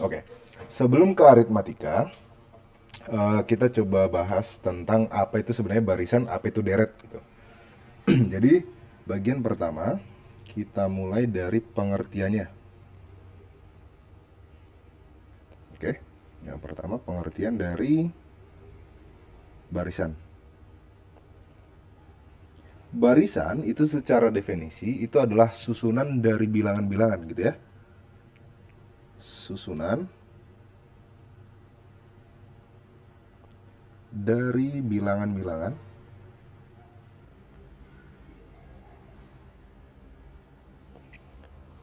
Oke, sebelum ke aritmatika, kita coba bahas tentang apa itu sebenarnya barisan, apa itu deret gitu. Jadi, bagian pertama kita mulai dari pengertiannya. Oke, yang pertama pengertian dari barisan. Barisan itu secara definisi itu adalah susunan dari bilangan-bilangan gitu ya. Susunan dari bilangan-bilangan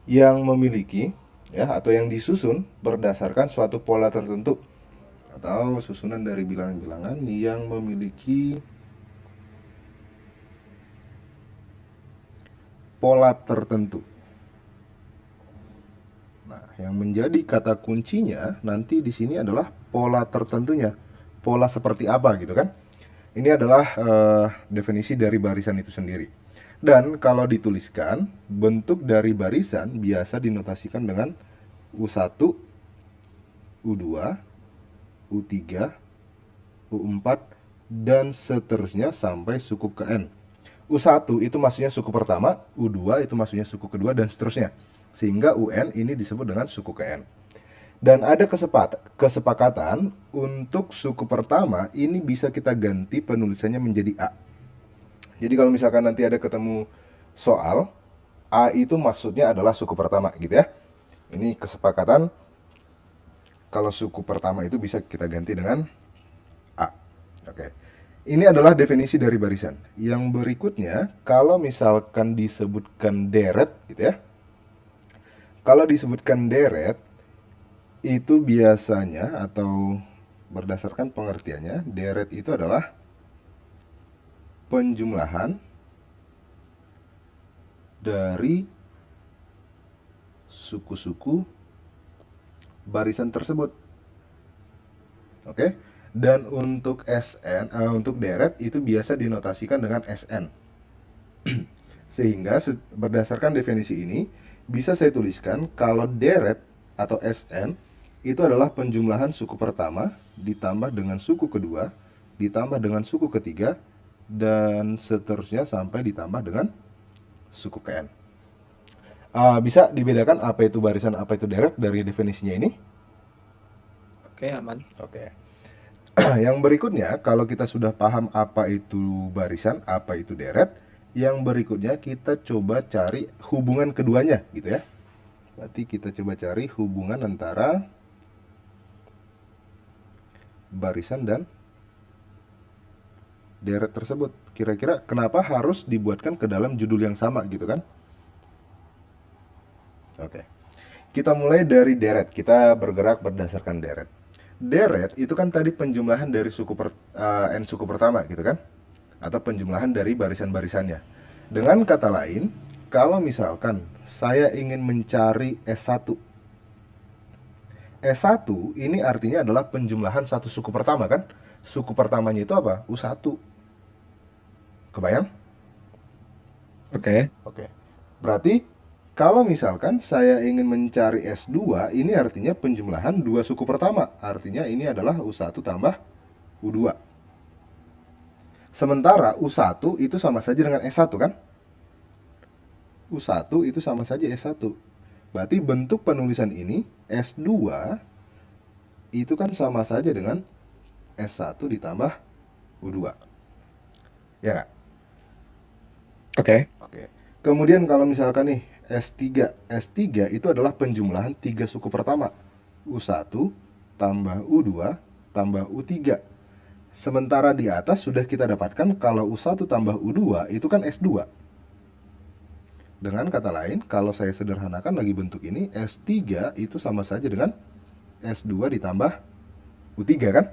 yang memiliki ya atau yang disusun berdasarkan suatu pola tertentu atau susunan dari bilangan-bilangan yang memiliki pola tertentu. Nah, yang menjadi kata kuncinya nanti di sini adalah pola tertentunya. Pola seperti apa gitu kan? Ini adalah definisi dari barisan itu sendiri. Dan kalau dituliskan, bentuk dari barisan biasa dinotasikan dengan U1, U2, U3, U4, dan seterusnya sampai suku ke N. U1 itu maksudnya suku pertama, U2 itu maksudnya suku kedua, dan seterusnya. Sehingga UN ini disebut dengan suku ke N. Dan ada kesepakatan untuk suku pertama ini bisa kita ganti penulisannya menjadi A. Jadi kalau misalkan nanti ada ketemu soal, A itu maksudnya adalah suku pertama gitu ya. Ini kesepakatan kalau suku pertama itu bisa kita ganti dengan A. Oke. Ini adalah definisi dari barisan. Yang berikutnya, kalau misalkan disebutkan deret gitu ya. Kalau disebutkan deret itu biasanya atau berdasarkan pengertiannya, deret itu adalah penjumlahan dari suku-suku barisan tersebut. Oke. Dan untuk untuk deret itu biasa dinotasikan dengan SN. Sehingga berdasarkan definisi ini bisa saya tuliskan kalau deret atau SN itu adalah penjumlahan suku pertama ditambah dengan suku kedua ditambah dengan suku ketiga dan seterusnya sampai ditambah dengan suku KN. Bisa dibedakan apa itu barisan, apa itu deret dari definisinya ini? Oke, aman. Oke. Yang berikutnya, kalau kita sudah paham apa itu barisan, apa itu deret, yang berikutnya kita coba cari hubungan keduanya, gitu ya. Berarti kita coba cari hubungan antara barisan dan deret tersebut. Kira-kira kenapa harus dibuatkan ke dalam judul yang sama, gitu kan? Oke. Kita mulai dari deret. Kita bergerak berdasarkan deret. Deret itu kan tadi penjumlahan dari n suku pertama gitu kan? Atau penjumlahan dari barisan-barisannya. Dengan kata lain, kalau misalkan saya ingin mencari S1. S1 ini artinya adalah penjumlahan satu suku pertama kan? Suku pertamanya itu apa? U1. Kebayang? Oke. Oke. Berarti kalau misalkan saya ingin mencari S2, ini artinya penjumlahan dua suku pertama. Artinya ini adalah U1 tambah U2. Sementara U1 itu sama saja dengan S1 kan? U1 itu sama saja S1. Berarti bentuk penulisan ini S2 itu kan sama saja dengan S1 ditambah U2. Ya nggak? Oke. Oke. Kemudian kalau misalkan nih S3, S3 itu adalah penjumlahan tiga suku pertama. U1 tambah U2 tambah U3. Sementara di atas sudah kita dapatkan kalau U1 tambah U2 itu kan S2. Dengan kata lain, kalau saya sederhanakan lagi bentuk ini, S3 itu sama saja dengan S2 ditambah U3 kan?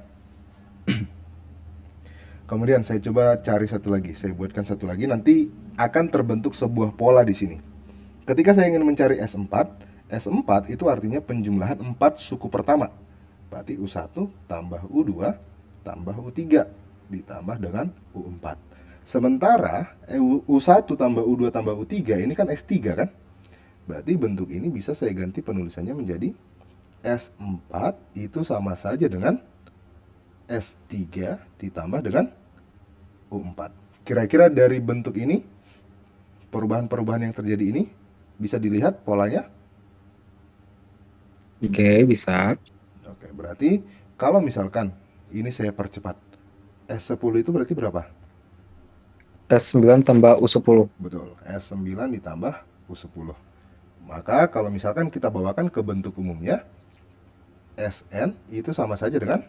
Kemudian saya coba cari satu lagi, saya buatkan satu lagi, nanti akan terbentuk sebuah pola di sini. Ketika saya ingin mencari S4, S4 itu artinya penjumlahan 4 suku pertama. Berarti U1 tambah U2 tambah U3 ditambah dengan U4. Sementara U1 tambah U2 tambah U3 ini kan S3 kan? Berarti bentuk ini bisa saya ganti penulisannya menjadi S4 itu sama saja dengan S3 ditambah dengan U4. Kira-kira dari bentuk ini, perubahan-perubahan yang terjadi ini, bisa dilihat polanya? Oke, bisa. Oke, berarti kalau misalkan ini saya percepat, S10 itu berarti berapa? S9 tambah U10. Betul, S9 ditambah U10. Maka kalau misalkan kita bawakan ke bentuk umumnya, Sn itu sama saja dengan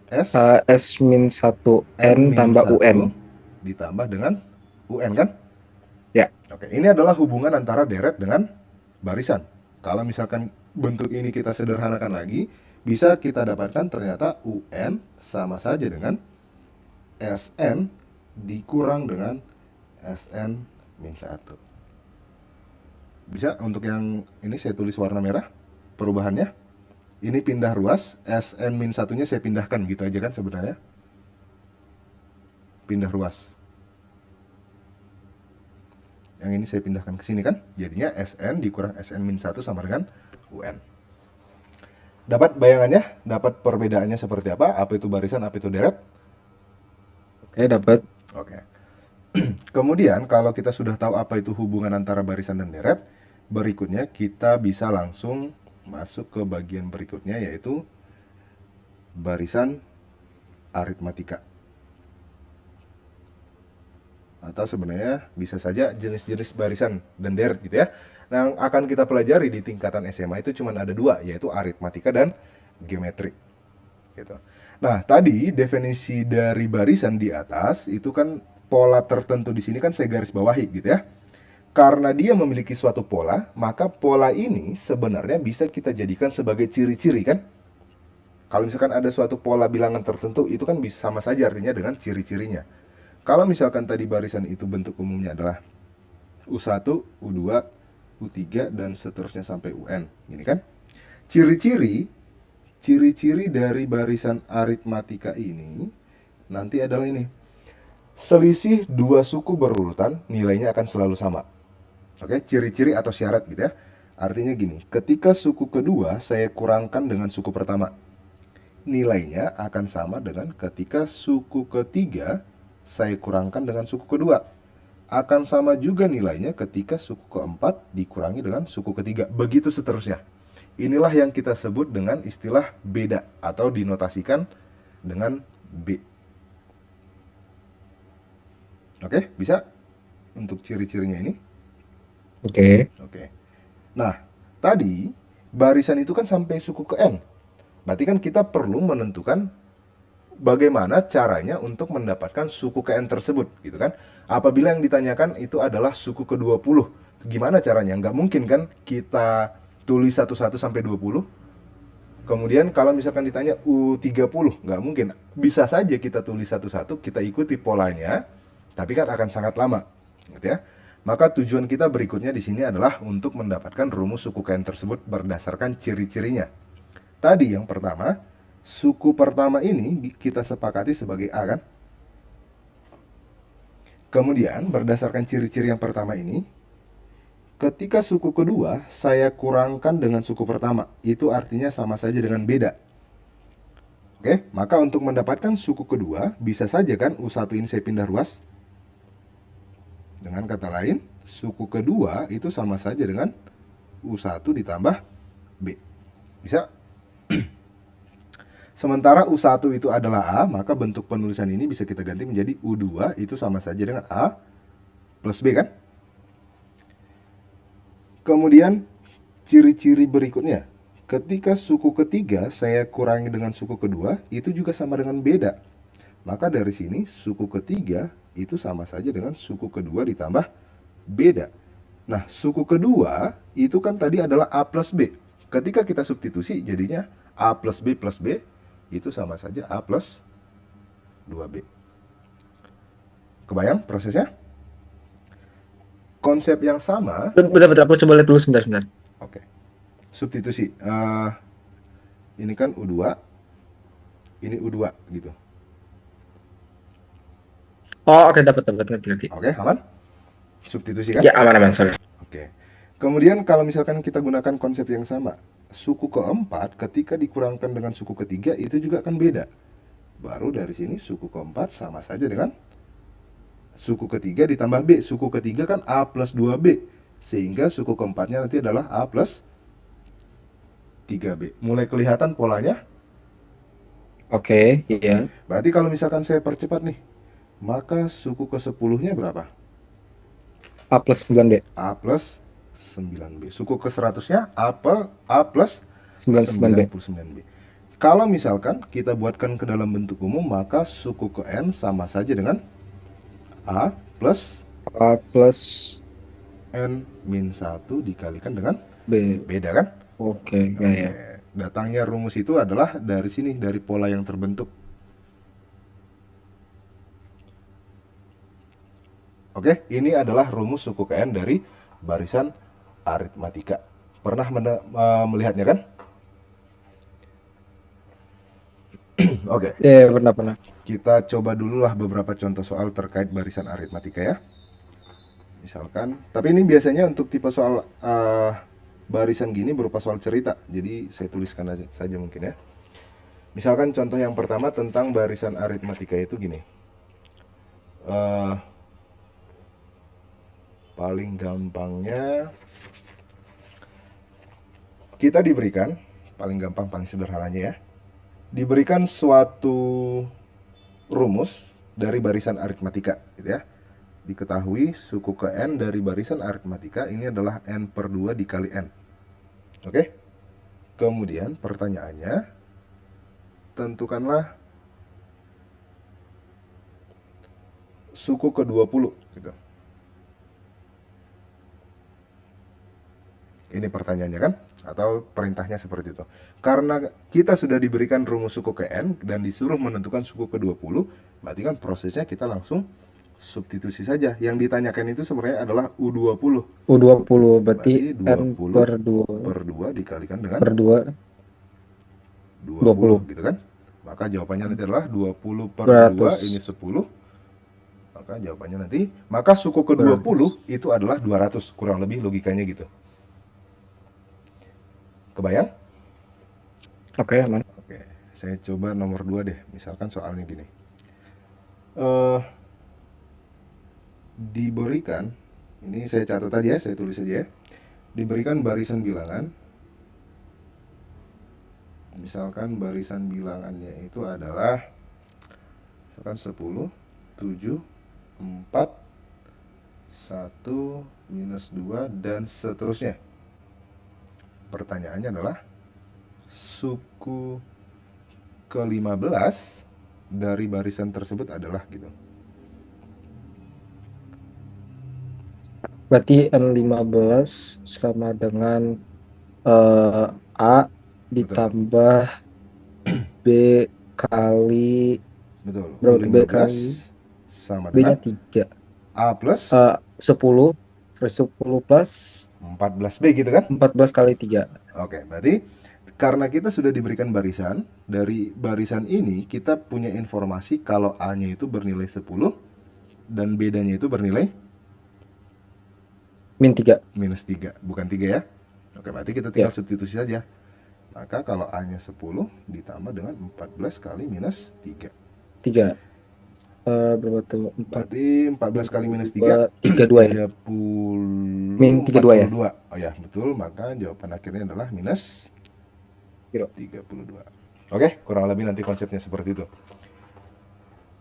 S S-1 N tambah UN. ditambah dengan UN kan? Ya. Oke, ini adalah hubungan antara deret dengan barisan. Kalau misalkan bentuk ini kita sederhanakan lagi, bisa kita dapatkan ternyata UN sama saja dengan Sn dikurang dengan Sn-1. Bisa untuk yang ini saya tulis warna merah perubahannya. Ini pindah ruas, Sn-1-nya saya pindahkan gitu aja kan sebenarnya. Pindah ruas. Yang ini saya pindahkan ke sini kan. Jadinya Sn dikurang Sn-1 sama dengan UN. Dapat bayangannya? Dapat perbedaannya seperti apa? Apa itu barisan, apa itu deret? Oke, dapat. Oke. Kemudian kalau kita sudah tahu apa itu hubungan antara barisan dan deret, berikutnya kita bisa langsung masuk ke bagian berikutnya, yaitu barisan aritmatika. Atau sebenarnya bisa saja jenis-jenis barisan dan deret gitu ya. Nah, yang akan kita pelajari di tingkatan SMA itu cuma ada dua, yaitu aritmatika dan geometri. Gitu. Nah, tadi definisi dari barisan di atas itu kan pola tertentu di sini kan saya garis bawahi gitu ya. Karena dia memiliki suatu pola, maka pola ini sebenarnya bisa kita jadikan sebagai ciri-ciri kan. Kalau misalkan ada suatu pola bilangan tertentu, itu kan bisa sama saja artinya dengan ciri-cirinya. Kalau misalkan tadi barisan itu bentuk umumnya adalah U1, U2, U3, dan seterusnya sampai UN. Gini kan. Ciri-ciri dari barisan aritmatika ini nanti adalah ini. Selisih dua suku berurutan nilainya akan selalu sama. Oke, ciri-ciri atau syarat gitu ya. Artinya gini, ketika suku kedua saya kurangkan dengan suku pertama, nilainya akan sama dengan ketika suku ketiga saya kurangkan dengan suku kedua. Akan sama juga nilainya ketika suku keempat dikurangi dengan suku ketiga. Begitu seterusnya. Inilah yang kita sebut dengan istilah beda atau dinotasikan dengan B. Oke, bisa untuk ciri-cirinya ini? Oke. Oke. Nah, tadi barisan itu kan sampai suku ke N. Berarti kan kita perlu menentukan bagaimana caranya untuk mendapatkan suku ke N tersebut, gitu kan? Apabila yang ditanyakan itu adalah suku ke-20, gimana caranya? Nggak mungkin kan kita tulis satu-satu sampai 20. Kemudian kalau misalkan ditanya U30, nggak mungkin. Bisa saja kita tulis satu-satu, kita ikuti polanya, tapi kan akan sangat lama, gitu ya. Maka tujuan kita berikutnya di sini adalah untuk mendapatkan rumus suku k n tersebut berdasarkan ciri-cirinya. Tadi yang pertama, suku pertama ini kita sepakati sebagai A kan? Kemudian berdasarkan ciri-ciri yang pertama ini, ketika suku kedua saya kurangkan dengan suku pertama, itu artinya sama saja dengan beda. Oke, maka untuk mendapatkan suku kedua, bisa saja kan U1 ini saya pindah ruas. Dengan kata lain, suku kedua itu sama saja dengan U1 ditambah B. Bisa? Sementara U1 itu adalah A, maka bentuk penulisan ini bisa kita ganti menjadi U2 itu sama saja dengan A plus B kan? Kemudian ciri-ciri berikutnya, ketika suku ketiga saya kurangi dengan suku kedua, itu juga sama dengan beda. Maka dari sini suku ketiga itu sama saja dengan suku kedua ditambah beda. Nah, suku kedua itu kan tadi adalah A plus B. Ketika kita substitusi jadinya A plus B itu sama saja A plus 2B. Kebayang prosesnya? Konsep yang sama. Bentar, aku coba lihat dulu sebentar. Oke. Substitusi. Ini kan U2. Ini U2 gitu. Oh, oke, dapat ngerti. Oke, aman? Substitusi kan? Ya, aman, sorry. Oke. Kemudian kalau misalkan kita gunakan konsep yang sama, suku keempat ketika dikurangkan dengan suku ketiga itu juga akan beda. Baru dari sini suku keempat sama saja dengan suku ketiga ditambah B. Suku ketiga kan A plus 2B. Sehingga suku keempatnya nanti adalah A plus 3B. Mulai kelihatan polanya? Oke, iya. Berarti kalau misalkan saya percepat nih, maka suku ke-10-nya berapa? A plus 9B. A plus 9B. Suku ke-100-nya A plus 99B. 99B. Kalau misalkan kita buatkan ke dalam bentuk umum, maka suku ke N sama saja dengan A plus A plus N min 1 dikalikan dengan B. beda kan? Oke, ya ya. Datangnya rumus itu adalah dari sini, dari pola yang terbentuk. Oke, ini adalah rumus suku ke N dari barisan aritmatika. Pernah melihatnya kan? Oke, Ya, pernah. kita coba dululah beberapa contoh soal terkait barisan aritmatika ya. Misalkan, tapi ini biasanya untuk tipe soal barisan gini berupa soal cerita. Jadi saya tuliskan aja saja mungkin ya. Misalkan contoh yang pertama tentang barisan aritmatika itu gini. Paling gampangnya kita diberikan, paling gampang, paling sederhananya ya, diberikan suatu rumus dari barisan aritmatika gitu ya. Diketahui suku ke N dari barisan aritmatika ini adalah N per 2 dikali N. Oke? Kemudian pertanyaannya, tentukanlah suku ke 20 gitu. Ini pertanyaannya kan? Atau perintahnya seperti itu. Karena kita sudah diberikan rumus suku ke N dan disuruh menentukan suku ke 20, berarti kan prosesnya kita langsung substitusi saja. Yang ditanyakan itu sebenarnya adalah U20. U20 berarti N 20 per 2 per 2 dikalikan dengan per 2 20 gitu kan. Maka jawabannya nanti adalah 20 per 2 ini 10. Maka jawabannya nanti, maka suku ke 20 itu adalah 200. Kurang lebih logikanya gitu. Kebayang? Oke, aman. Oke, saya coba nomor 2 deh. Misalkan soalnya gini. Diberikan, ini saya catat aja, saya tulis aja ya. Diberikan barisan bilangan. Misalkan barisan bilangannya itu adalah misalkan 10, 7, 4, 1, minus 2, dan seterusnya. Pertanyaannya adalah suku ke-15 dari barisan tersebut adalah gitu. Berarti N15 sama dengan A ditambah B kali Betul. berapa B 15 kali sama B-nya dengan 3. A plus 10 terus 10 plus 14B gitu kan? 14 kali 3. Oke, berarti karena kita sudah diberikan barisan, dari barisan ini kita punya informasi kalau A-nya itu bernilai 10 dan B-nya itu bernilai min 3. minus 3, bukan 3 ya. Oke, berarti kita tinggal substitusi saja. Maka kalau A-nya 10 ditambah dengan 14 kali minus 3. 3. Berapa tuh? 4. Berarti 14 kali minus 3 32 ya. 30 Min 32 ya. Oh ya, betul. Maka jawaban akhirnya adalah minus 32. Oke, kurang lebih nanti konsepnya seperti itu.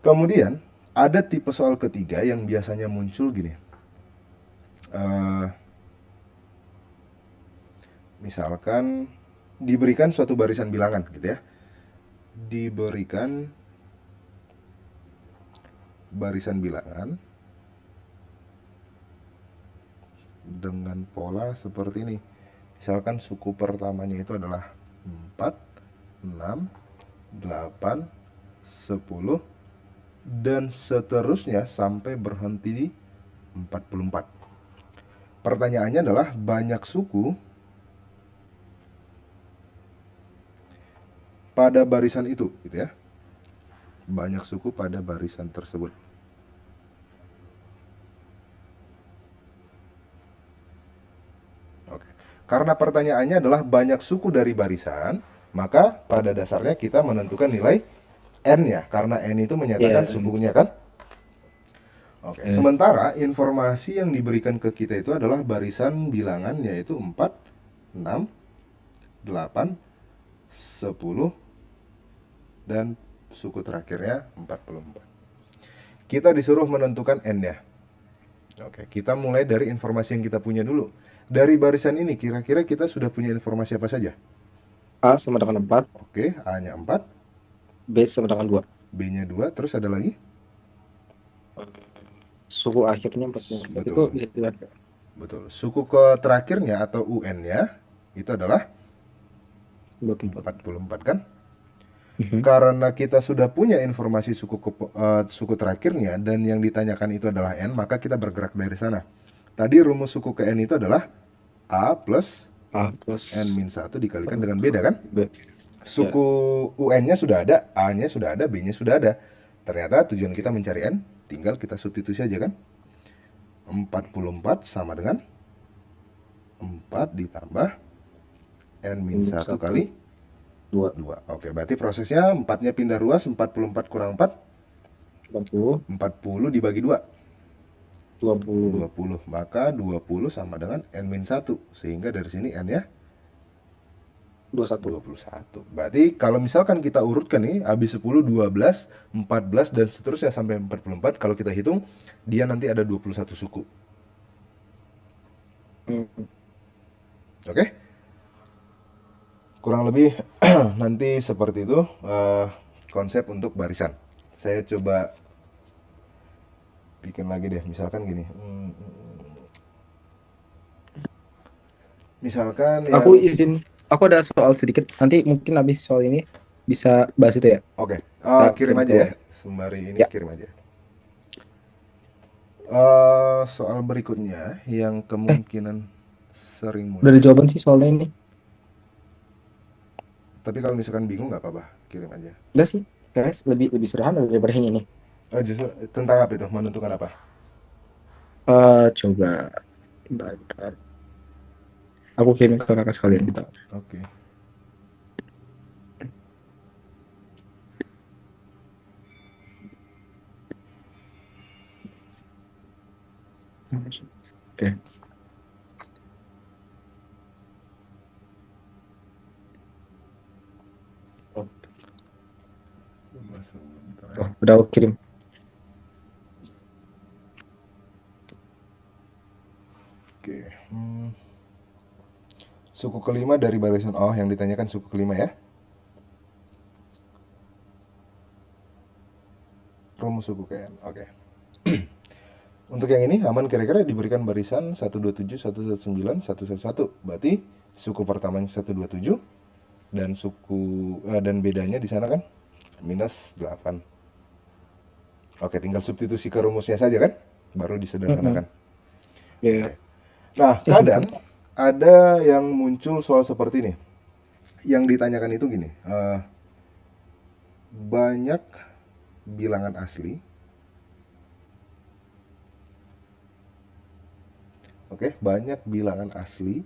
Kemudian ada tipe soal ketiga yang biasanya muncul gini. Misalkan diberikan suatu barisan bilangan gitu ya. Diberikan barisan bilangan dengan pola seperti ini. Misalkan suku pertamanya itu adalah 4, 6, 8, 10 dan seterusnya sampai berhenti di 44. Pertanyaannya adalah banyak suku pada barisan itu gitu ya. Banyak suku pada barisan tersebut. Oke. Karena pertanyaannya adalah banyak suku dari barisan, maka pada dasarnya kita menentukan nilai n-nya. Karena n itu menyatakan Iya. sukunya kan. Oke, Iya. sementara informasi yang diberikan ke kita itu adalah barisan bilangan yaitu 4, 6, 8, 10, dan suku terakhirnya 44. Kita disuruh menentukan n-nya. Oke, kita mulai dari informasi yang kita punya dulu. Dari barisan ini kira-kira kita sudah punya informasi apa saja? A sama dengan 4, Oke, A-nya 4, B sama dengan 2. B-nya 2, terus ada lagi? Suku akhirnya 44. Itu Betul, bisa dilihat. betul. Suku ke terakhirnya atau UN-nya itu adalah 24. 44 kan? Mhm. Karena kita sudah punya informasi suku terakhirnya dan yang ditanyakan itu adalah N, maka kita bergerak dari sana. Tadi rumus suku ke N itu adalah A plus A plus N-1 dikalikan dengan beda kan? B. Suku UN-nya sudah ada, A-nya sudah ada, B-nya sudah ada. Ternyata tujuan kita mencari N, tinggal kita substitusi aja kan? 44 sama dengan 4 ditambah N-1 kali 2. 2. Oke, berarti prosesnya 4-nya pindah ruas, 44 kurang 4, 40. 40 dibagi 2, 20. 20. Maka 20 sama dengan N-1, sehingga dari sini N-nya 21. 21. Berarti kalau misalkan kita urutkan nih, habis 10, 12, 14, dan seterusnya sampai 44, kalau kita hitung, dia nanti ada 21 suku. Oke? Kurang lebih nanti seperti itu konsep untuk barisan. Saya coba bikin lagi deh, misalkan gini. Misalkan yang... Aku izin, aku ada soal sedikit. Nanti mungkin habis soal ini bisa bahas itu ya. Oke, Kita kirim aja ya. keluar. Sembari ini Ya. kirim aja. Soal berikutnya yang kemungkinan sering Udah ada muncul. jawaban sih soalnya ini. Tapi kalau misalkan bingung nggak apa-apa, kirim aja. Udah sih, guys, lebih sederhana daripada yang ini. Justru tentang apa itu? Menentukan apa? Coba bentar. Aku kirim ke kakak sekalian kita. Oke. Oke. Oh, udah aku kirim. Oke. Suku kelima dari barisan yang ditanyakan suku kelima ya. Rumus suku KN. Oke. Untuk yang ini aman kira-kira diberikan barisan 127, 119, 111. Berarti suku pertamanya 127 dan dan bedanya di sana kan minus 8. Oke, tinggal substitusi ke rumusnya saja kan? Baru disederhanakan. Ya. Nah, kadang ada yang muncul soal seperti ini. Yang ditanyakan itu gini, banyak bilangan asli. Oke, banyak bilangan asli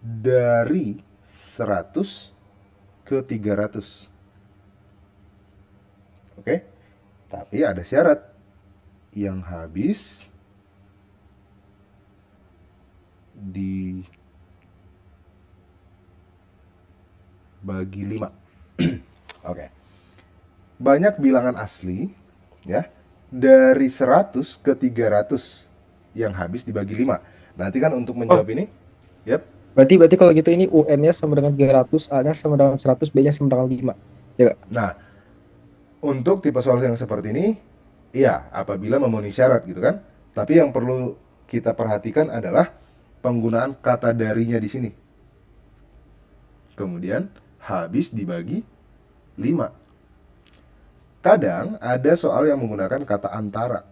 dari 100 ke 300. Oke, tapi ada syarat yang habis dibagi 5. Oke. Banyak bilangan asli ya dari 100 ke 300 yang habis dibagi 5. Berarti kan untuk menjawab ini, yep. Berarti kalau gitu ini UN-nya sama dengan 300, A-nya sama dengan 100, B-nya sama dengan 5. Ya, Nah, untuk tipe soal yang seperti ini, iya, apabila memenuhi syarat gitu kan. Tapi yang perlu kita perhatikan adalah penggunaan kata darinya di sini. Kemudian habis dibagi 5. Kadang ada soal yang menggunakan kata antara.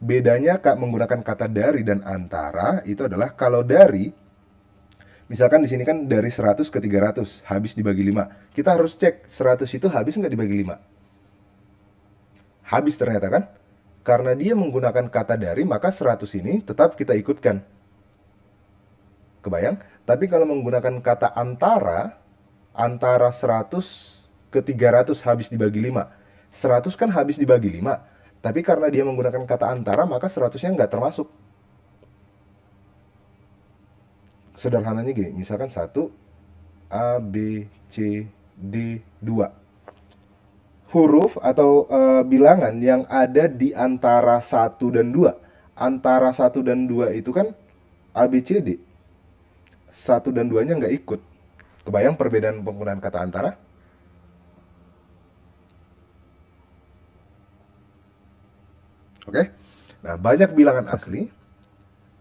Bedanya menggunakan kata dari dan antara itu adalah kalau dari, misalkan di sini kan dari 100 ke 300 habis dibagi 5. Kita harus cek 100 itu habis nggak dibagi 5. Habis ternyata kan? Karena dia menggunakan kata dari, maka 100 ini tetap kita ikutkan. Kebayang? Tapi kalau menggunakan kata antara, antara 100 ke 300 habis dibagi 5. 100 kan habis dibagi 5. Tapi karena dia menggunakan kata antara, maka 100-nya nggak termasuk. Sederhananya gini, misalkan 1, A, B, C, D, 2. Huruf atau bilangan yang ada di antara 1 dan 2. Antara 1 dan 2 itu kan A, B, C, D. 1 dan 2-nya nggak ikut. Kebayang perbedaan penggunaan kata antara? Oke. Nah, banyak bilangan asli.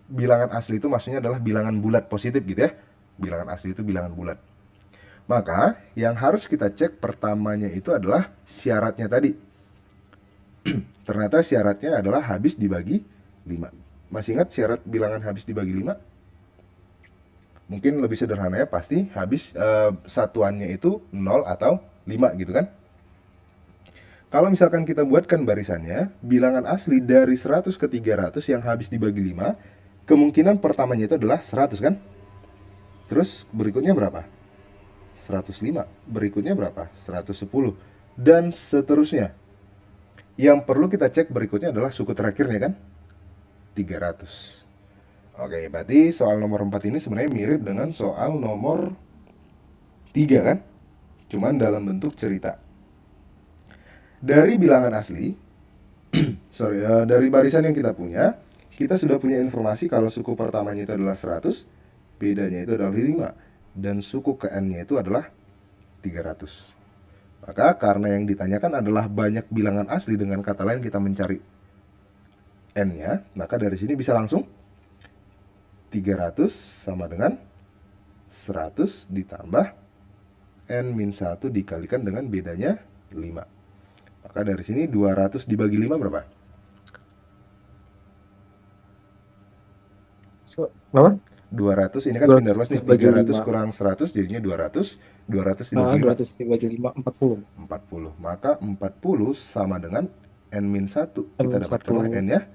Bilangan asli itu maksudnya adalah bilangan bulat positif gitu ya. Bilangan asli itu bilangan bulat. Maka, yang harus kita cek pertamanya itu adalah syaratnya tadi. Ternyata syaratnya adalah habis dibagi 5. Masih ingat syarat bilangan habis dibagi 5? Mungkin lebih sederhananya pasti habis satuannya itu 0 atau 5 gitu kan. Kalau misalkan kita buatkan barisannya, bilangan asli dari 100 ke 300 yang habis dibagi 5, kemungkinan pertamanya itu adalah 100 kan? Terus berikutnya berapa? 105. Berikutnya berapa? 110. Dan seterusnya. Yang perlu kita cek berikutnya adalah suku terakhirnya kan? 300. Oke, berarti soal nomor 4 ini sebenarnya mirip dengan soal nomor 3 kan? Cuman dalam bentuk cerita. Dari bilangan asli, dari barisan yang kita punya, kita sudah punya informasi kalau suku pertamanya itu adalah 100, bedanya itu adalah 5, dan suku ke N-nya itu adalah 300. Maka karena yang ditanyakan adalah banyak bilangan asli, dengan kata lain kita mencari N-nya, maka dari sini bisa langsung 300 sama dengan 100 ditambah N-1 dikalikan dengan bedanya 5. Maka dari sini 200 dibagi 5 berapa? Berapa? 200, ini kan 200 pindah ruas nih, dibagi 300 5. kurang 100 jadinya 200. 200 dibagi 5, 200 dibagi 5, 40. 40. Maka 40 sama dengan N-1. Kita N1. dapatkanlah N-nya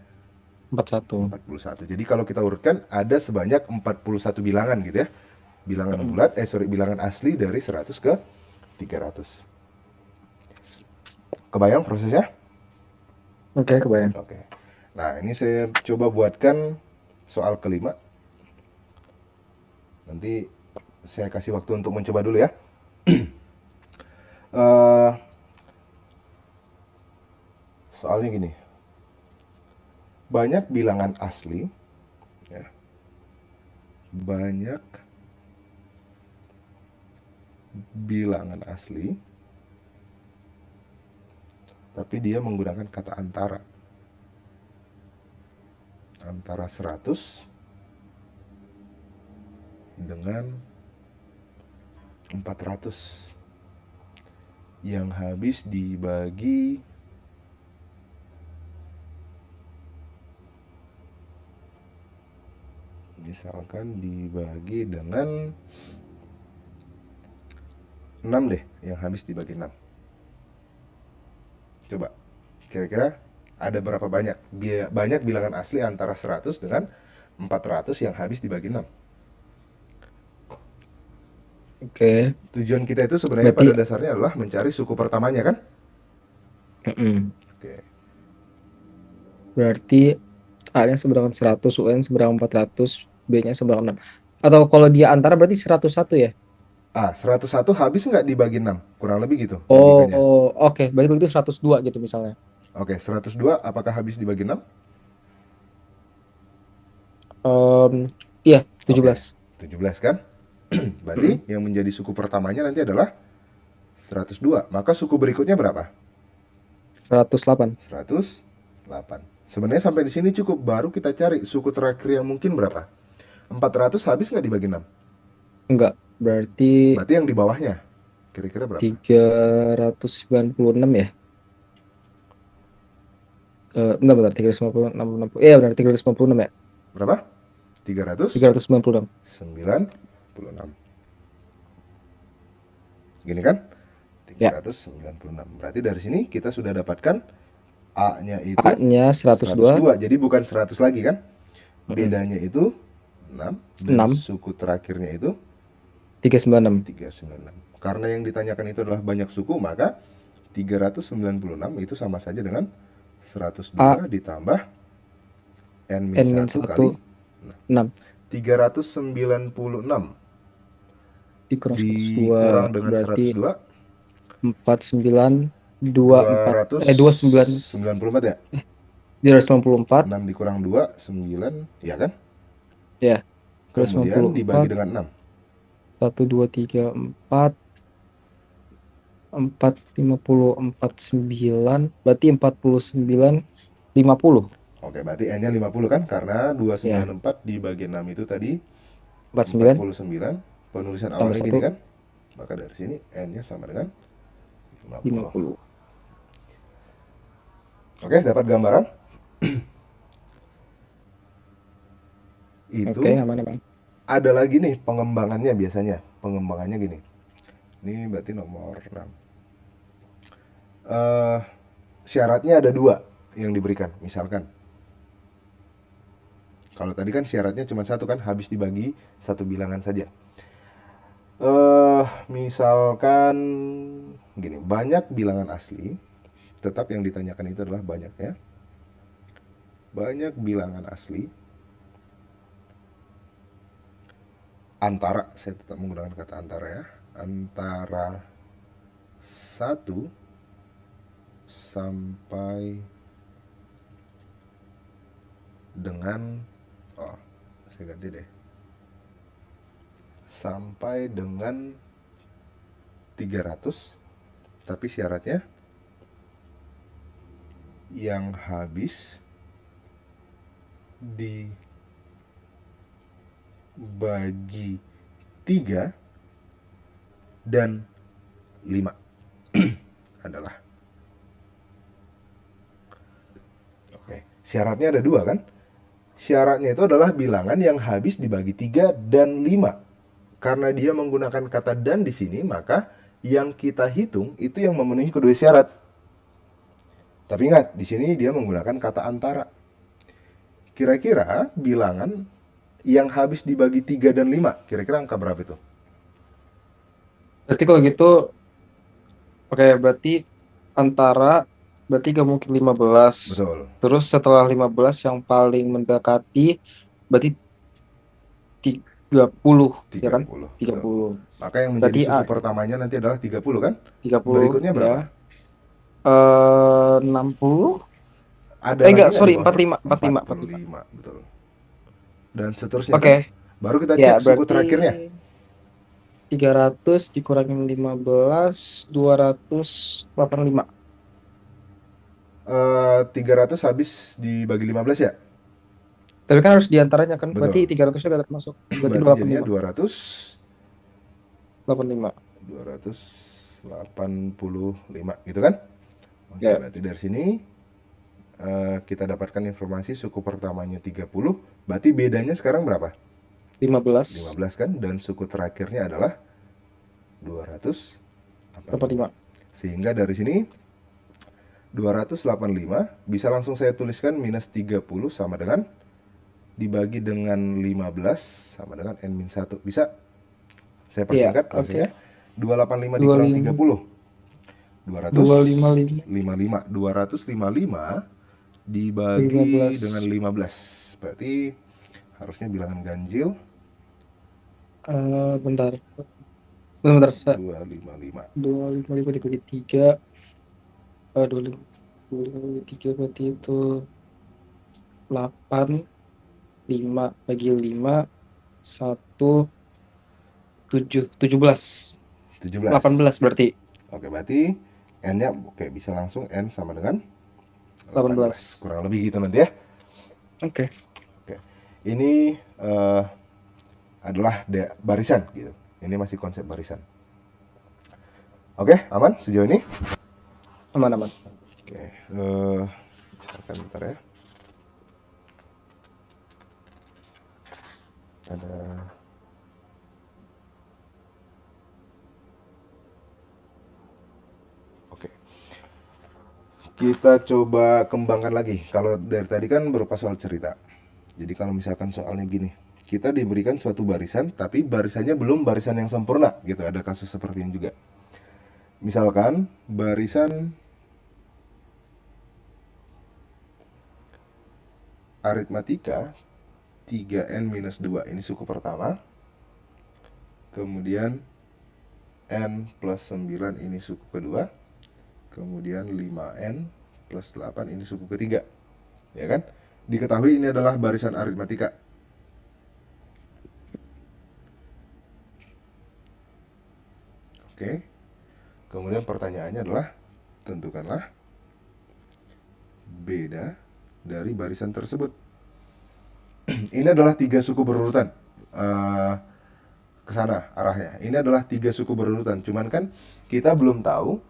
41. 41. Jadi kalau kita urutkan ada sebanyak 41 bilangan gitu ya. Bilangan bulat, bilangan asli dari 100 ke 300. Kebayang prosesnya? Oke, kebayang. Oke. Nah, ini saya coba buatkan soal kelima. Nanti saya kasih waktu untuk mencoba dulu ya. Soalnya gini. Banyak bilangan asli ya. Banyak bilangan asli, tapi dia menggunakan kata antara. Antara 100 dengan 400 yang habis dibagi misalkan dibagi dengan 6 deh, yang habis dibagi 6. Coba, kira-kira ada berapa banyak? Banyak bilangan asli antara 100 dengan 400 yang habis dibagi 6. Oke. Tujuan kita itu sebenarnya Berarti pada dasarnya adalah mencari suku pertamanya kan? Oke. berarti A-nya seberang 100, UN seberang 400, B-nya seberang 6. Atau kalau dia antara berarti 101 ya? 101 habis nggak dibagi 6? Kurang lebih gitu logikanya. Oh, oke. Berarti kalau itu 102 gitu misalnya. Oke, 102 apakah habis dibagi 6? Iya, Oke, 17. 17 kan? Berarti yang menjadi suku pertamanya nanti adalah 102. Maka suku berikutnya berapa? 108. 108. Sebenarnya sampai di sini cukup, baru kita cari suku terakhir yang mungkin berapa? 400 habis nggak dibagi 6? Enggak, berarti Berarti yang di bawahnya kira-kira berapa? 396 ya? Bentar, 396, 60. Iya benar, 396 ya? Berapa? 396. 396. Gini kan? Ya, 396. Berarti dari sini kita sudah dapatkan A-nya itu A-nya 102. 102. Jadi bukan 100 lagi kan? Bedanya itu 6 dan 6, suku terakhirnya itu 396. 396. Karena yang ditanyakan itu adalah banyak suku, maka 396 itu sama saja dengan 102 A ditambah n min N min 1 kali 1, 6 396 dikurang 102 dikurang dengan berarti 102 4924 29 294 ya. 294 6 dikurang 2 9 ya kan. ya. Kemudian dibagi 294 dengan 6. 1 2 3 4 4 54 9 berarti 49 50 Oke, berarti n-nya 50 kan, karena ya. 294 dibagi 6 itu tadi 49 49. Penulisan tambah awalnya 1 gini kan, maka dari sini n-nya sama dengan 50. 50. Oke, dapat gambaran? Itu Oke, aman. ada lagi nih pengembangannya biasanya. Pengembangannya gini. Ini berarti nomor 6. Syaratnya ada 2 yang diberikan. Misalkan, kalau tadi kan syaratnya cuma 1 kan, habis dibagi 1 bilangan saja. Misalkan gini, banyak bilangan asli, tetap yang ditanyakan itu adalah banyaknya. Banyak bilangan asli antara, saya tetap menggunakan kata antara ya, antara 1 sampai dengan, saya ganti deh, sampai dengan 300, tapi syaratnya yang habis dibagi 3 dan 5 adalah, oke, syaratnya ada 2 kan. Syaratnya itu adalah bilangan yang habis dibagi 3 dan 5. Karena dia menggunakan kata dan di sini, maka yang kita hitung itu yang memenuhi kedua syarat. Tapi ingat, di sini dia menggunakan kata antara. Kira-kira bilangan yang habis dibagi 3 dan 5, kira-kira angka berapa itu? Berarti kalau gitu, oke, berarti antara, berarti gak mungkin 15. Betul, Terus setelah 15 yang paling mendekati, berarti 30, ya kan? 30, betul. 30. Maka yang menjadi Berarti suku pertamanya nanti adalah 30 kan? 30 Berikutnya ya. berapa? 60. Ada lagi Enggak, nggak di sorry, bawahnya? 45, 45, 45. 45, betul. Dan seterusnya kan? Oke, Baru kita ya cek suku berarti terakhirnya. 300 dikurangin 15, 285. 300 habis dibagi 15 ya? Tapi kan harus diantaranya kan, berarti Betul. 300-nya gak termasuk. Berarti Berarti jadinya 85. 85. 285 gitu kan? Oke, Ya, berarti dari sini kita dapatkan informasi suku pertamanya 30. Berarti bedanya sekarang berapa? 15, 15 kan? Dan suku terakhirnya adalah 285. 85. Sehingga dari sini 285 bisa langsung saya tuliskan minus 30 sama dengan dibagi dengan 15 sama dengan n-1. Bisa? Saya Iya, persingkat oke. tulisannya. 285 dikurang 30. 255. 255 dibagi 15. dengan 15. Berarti harusnya bilangan ganjil Bentar. Bentar. 255. 255 dibagi 3. 255 dibagi 3 berarti itu 8. 5 bagi 5. 1. 7. 17. 17. 18 berarti. Oke, berarti n-nya bisa langsung n sama dengan 18. kurang lebih gitu nanti ya. Oke. Oke. Ini adalah barisan gitu. Ini masih konsep barisan. Oke, aman sejauh ini? Aman. Oke, misalkan bentar ya. Ada Oke. Kita coba kembangkan lagi. Kalau dari tadi kan berupa soal cerita. Jadi kalau misalkan soalnya gini, kita diberikan suatu barisan, tapi barisannya belum barisan yang sempurna, gitu. Ada kasus seperti ini juga. Misalkan barisan aritmatika 3n-2, ini suku pertama. Kemudian n plus 9 ini suku kedua. Kemudian 5n plus 8 ini suku ketiga. Ya kan? Diketahui ini adalah barisan aritmatika. Oke. Kemudian pertanyaannya adalah tentukanlah beda dari barisan tersebut. Ini adalah 3 suku berurutan. Ke sana arahnya. Ini adalah 3 suku berurutan. Cuman kan kita belum tahu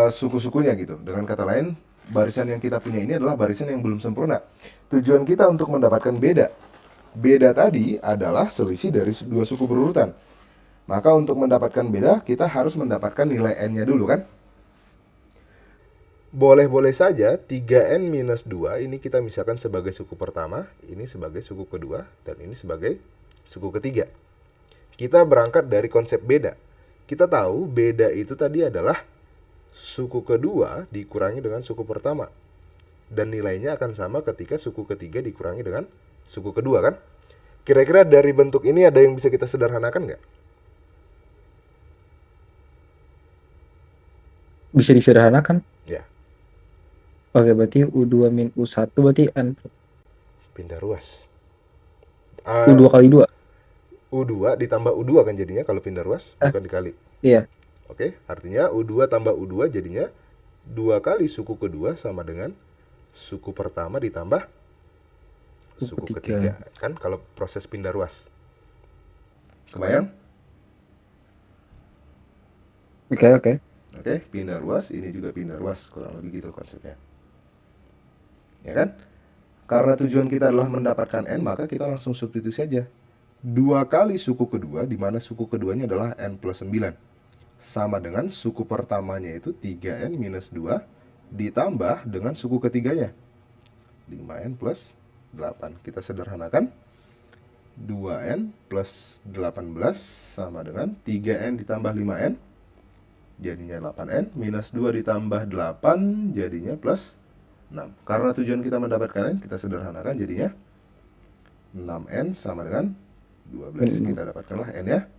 suku-sukunya gitu. Dengan kata lain, barisan yang kita punya ini adalah barisan yang belum sempurna. Tujuan kita untuk mendapatkan beda. Beda tadi adalah selisih dari 2 suku berurutan. Maka untuk mendapatkan beda, kita harus mendapatkan nilai n-nya dulu kan. Boleh-boleh saja 3n-2 ini kita misalkan sebagai suku pertama, ini sebagai suku kedua, dan ini sebagai suku ketiga. Kita berangkat dari konsep beda. Kita tahu beda itu tadi adalah suku kedua dikurangi dengan suku pertama. Dan nilainya akan sama ketika suku ketiga dikurangi dengan suku kedua kan. Kira-kira dari bentuk ini ada yang bisa kita sederhanakan nggak? Bisa disederhanakan. Ya, Oke, berarti U2 min U1 berarti N. pindah ruas. U2 kali 2. U2 ditambah U2 kan jadinya kalau pindah ruas, bukan dikali. Iya. Oke, artinya U2 tambah U2 jadinya 2 kali suku kedua sama dengan suku pertama ditambah suku ketiga. Kan kalau proses pindah ruas. Kebayang? Oke. Oke, pindah ruas, ini juga pindah ruas, kurang lebih gitu konsepnya. Ya kan? Karena tujuan kita adalah mendapatkan n, maka kita langsung substitusi saja. 2 kali suku kedua, di mana suku keduanya adalah n plus 9. Sama dengan suku pertamanya itu 3n minus 2 ditambah dengan suku ketiganya 5n plus 8. Kita sederhanakan. 2n plus 18 sama dengan 3n ditambah 5n jadinya 8n, minus 2 ditambah 8 jadinya plus 6. Karena tujuan kita mendapatkan n, kita sederhanakan jadinya 6n sama dengan 12. Kita dapatkanlah n ya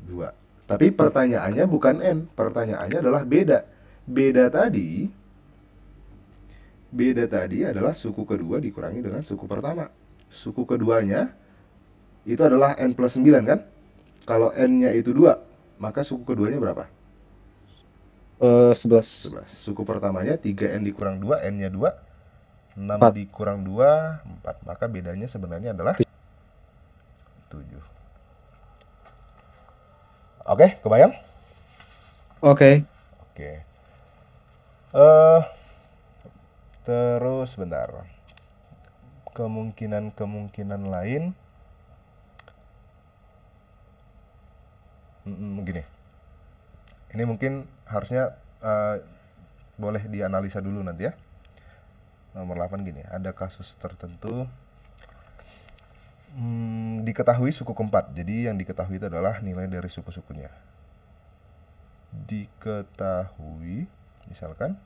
2. Tapi pertanyaannya bukan n, pertanyaannya adalah beda. Beda tadi adalah suku kedua dikurangi dengan suku pertama. Suku keduanya itu adalah n plus 9 kan? Kalau n-nya itu 2, maka suku keduanya berapa? 11. Suku pertamanya 3n dikurang 2, n-nya 2. 6 4. dikurang 2, 4. Maka bedanya sebenarnya adalah 7. Oke, kebayang? Oke. Terus bentar. Kemungkinan lain gini. Ini mungkin harusnya boleh dianalisa dulu nanti ya. Nomor 8 gini, ada kasus tertentu diketahui suku keempat. Jadi yang diketahui itu adalah nilai dari suku-sukunya. Diketahui misalkan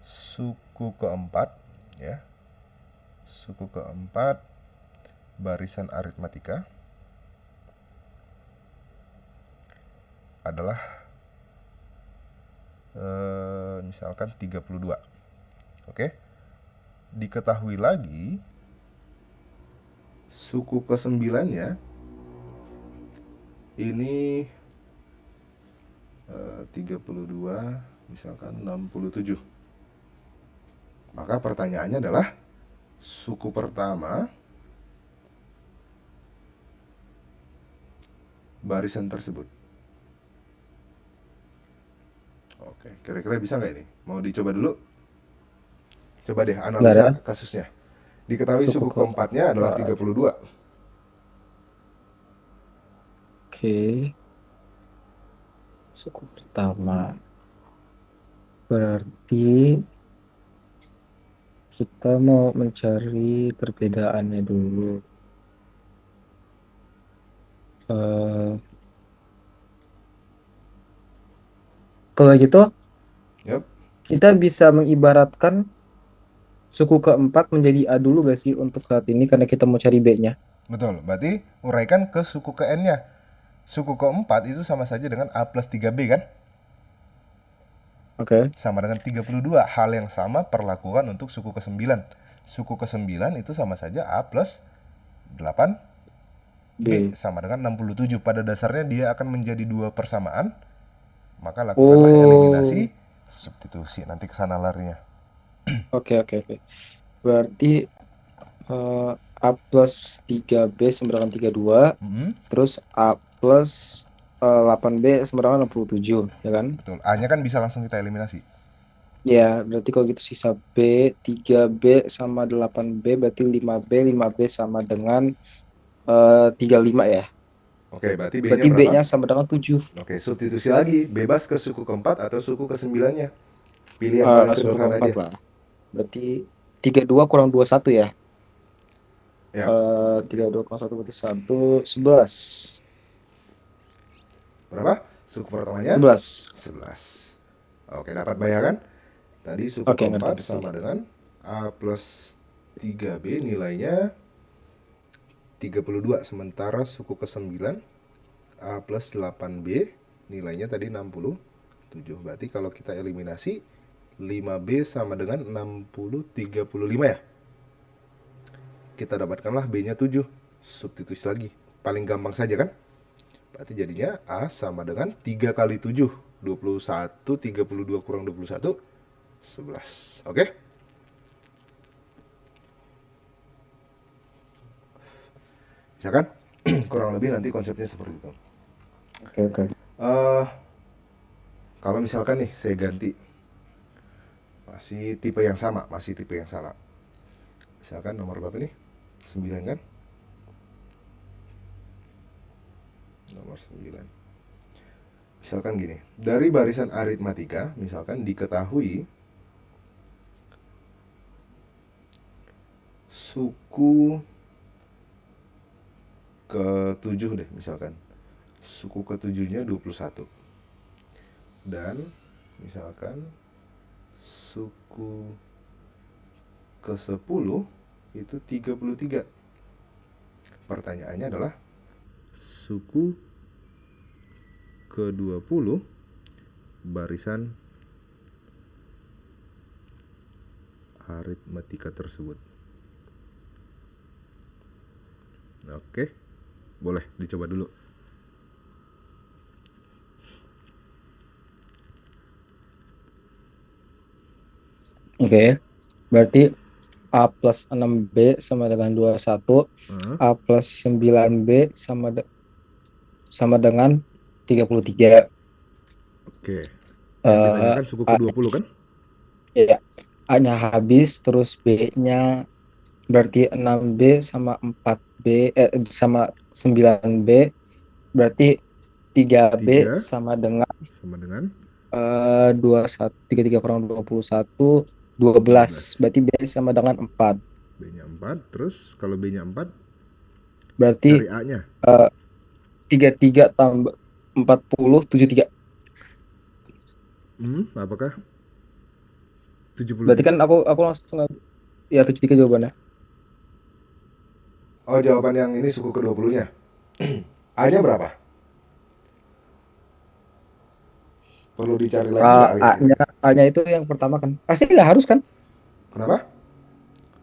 suku keempat ya. Suku keempat barisan aritmatika adalah misalkan 32. Oke. Diketahui lagi suku ke-9-nya ini 32 misalkan 67. Maka pertanyaannya adalah suku pertama barisan tersebut. Oke, kira-kira bisa nggak ini? Mau dicoba dulu? Coba deh analisa kasusnya. Diketahui suku keempatnya adalah 32. Oke. Suku pertama. Berarti Kita mau mencari perbedaannya dulu. Eh, Kalau gitu, Yap, kita bisa mengibaratkan suku keempat menjadi A dulu gak sih untuk saat ini karena kita mau cari B-nya. betul. Berarti uraikan ke suku ke N-nya. Suku keempat itu sama saja dengan A plus 3B kan? Oke. Sama dengan 32. Hal yang sama perlakukan untuk suku ke-9. Suku ke-9 itu sama saja A plus 8B B. sama dengan 67. Pada dasarnya dia akan menjadi dua persamaan, maka lakukanlah Oh, eliminasi substitusi. Nanti ke sana larinya. oke oke oke. Berarti eh, A plus 3B sama dengan 32, Hmm, terus A plus 8B sama dengan 67, ya kan? betul. A-nya kan bisa langsung kita eliminasi. Ya, berarti kalau gitu sisa B, 3B sama 8B, berarti 5B sama dengan 35 ya. Oke, berarti B-nya Berarti berapa? B-nya sama dengan 7. Oke, substitusi lagi. Bebas ke suku keempat atau suku ke-9-nya. Pilih yang paling Suku sederhana keempat aja. lah. Berarti 32 kurang 21 ya. Ya, 32 kurang 1 berarti 11. berapa? Suku pertamanya 11. 11. Oke, dapat bayangan? Tadi suku Oke, keempat ngerti-ngerti. sama dengan A plus 3B nilainya 32. Sementara suku ke-9 A plus 8B nilainya tadi 67. Berarti kalau kita eliminasi 5B sama dengan 60, 35 ya. Kita dapatkanlah B-nya 7. Substitusi lagi. Paling gampang saja kan? Berarti jadinya A sama dengan 3 kali 7. 21, 32 kurang 21, 11. Oke? Misalkan kurang lebih nanti konsepnya seperti itu. Oke, oke. Eh, kalau misalkan nih saya ganti masih tipe yang sama, Misalkan nomor berapa nih? 9 kan? Nomor 9. Misalkan gini, dari barisan aritmatika misalkan diketahui suku ke-7 deh misalkan. Suku ke-7-nya 21. Dan misalkan suku ke-10 itu 33. Pertanyaannya adalah suku ke-20 barisan aritmatika tersebut. Oke, boleh dicoba dulu. Oke. Berarti A plus 6B sama dengan 21. Heeh. A plus 9B sama dengan 33. Oke. Yang Eh ditanyakan suku A, ke-20 kan? ya, A-nya habis, terus B-nya berarti 6B sama 4B, sama 9B, berarti 3B 3 sama dengan sama dengan 21, 33 kurang 21, 12. 12. Berarti B sama dengan 4. B-nya 4. Terus kalau B-nya 4, Berarti cari A-nya. 33 tambah 40, 73. Apakah Berarti 73? kan aku langsung ya 73 jawabannya. Oh, jawaban yang ini suku ke-20-nya. A-nya berapa? Perlu dicari lagi nggak A-nya A-nya kira-kira? A-nya itu yang pertama kan. Pasti nggak harus kan? Kenapa?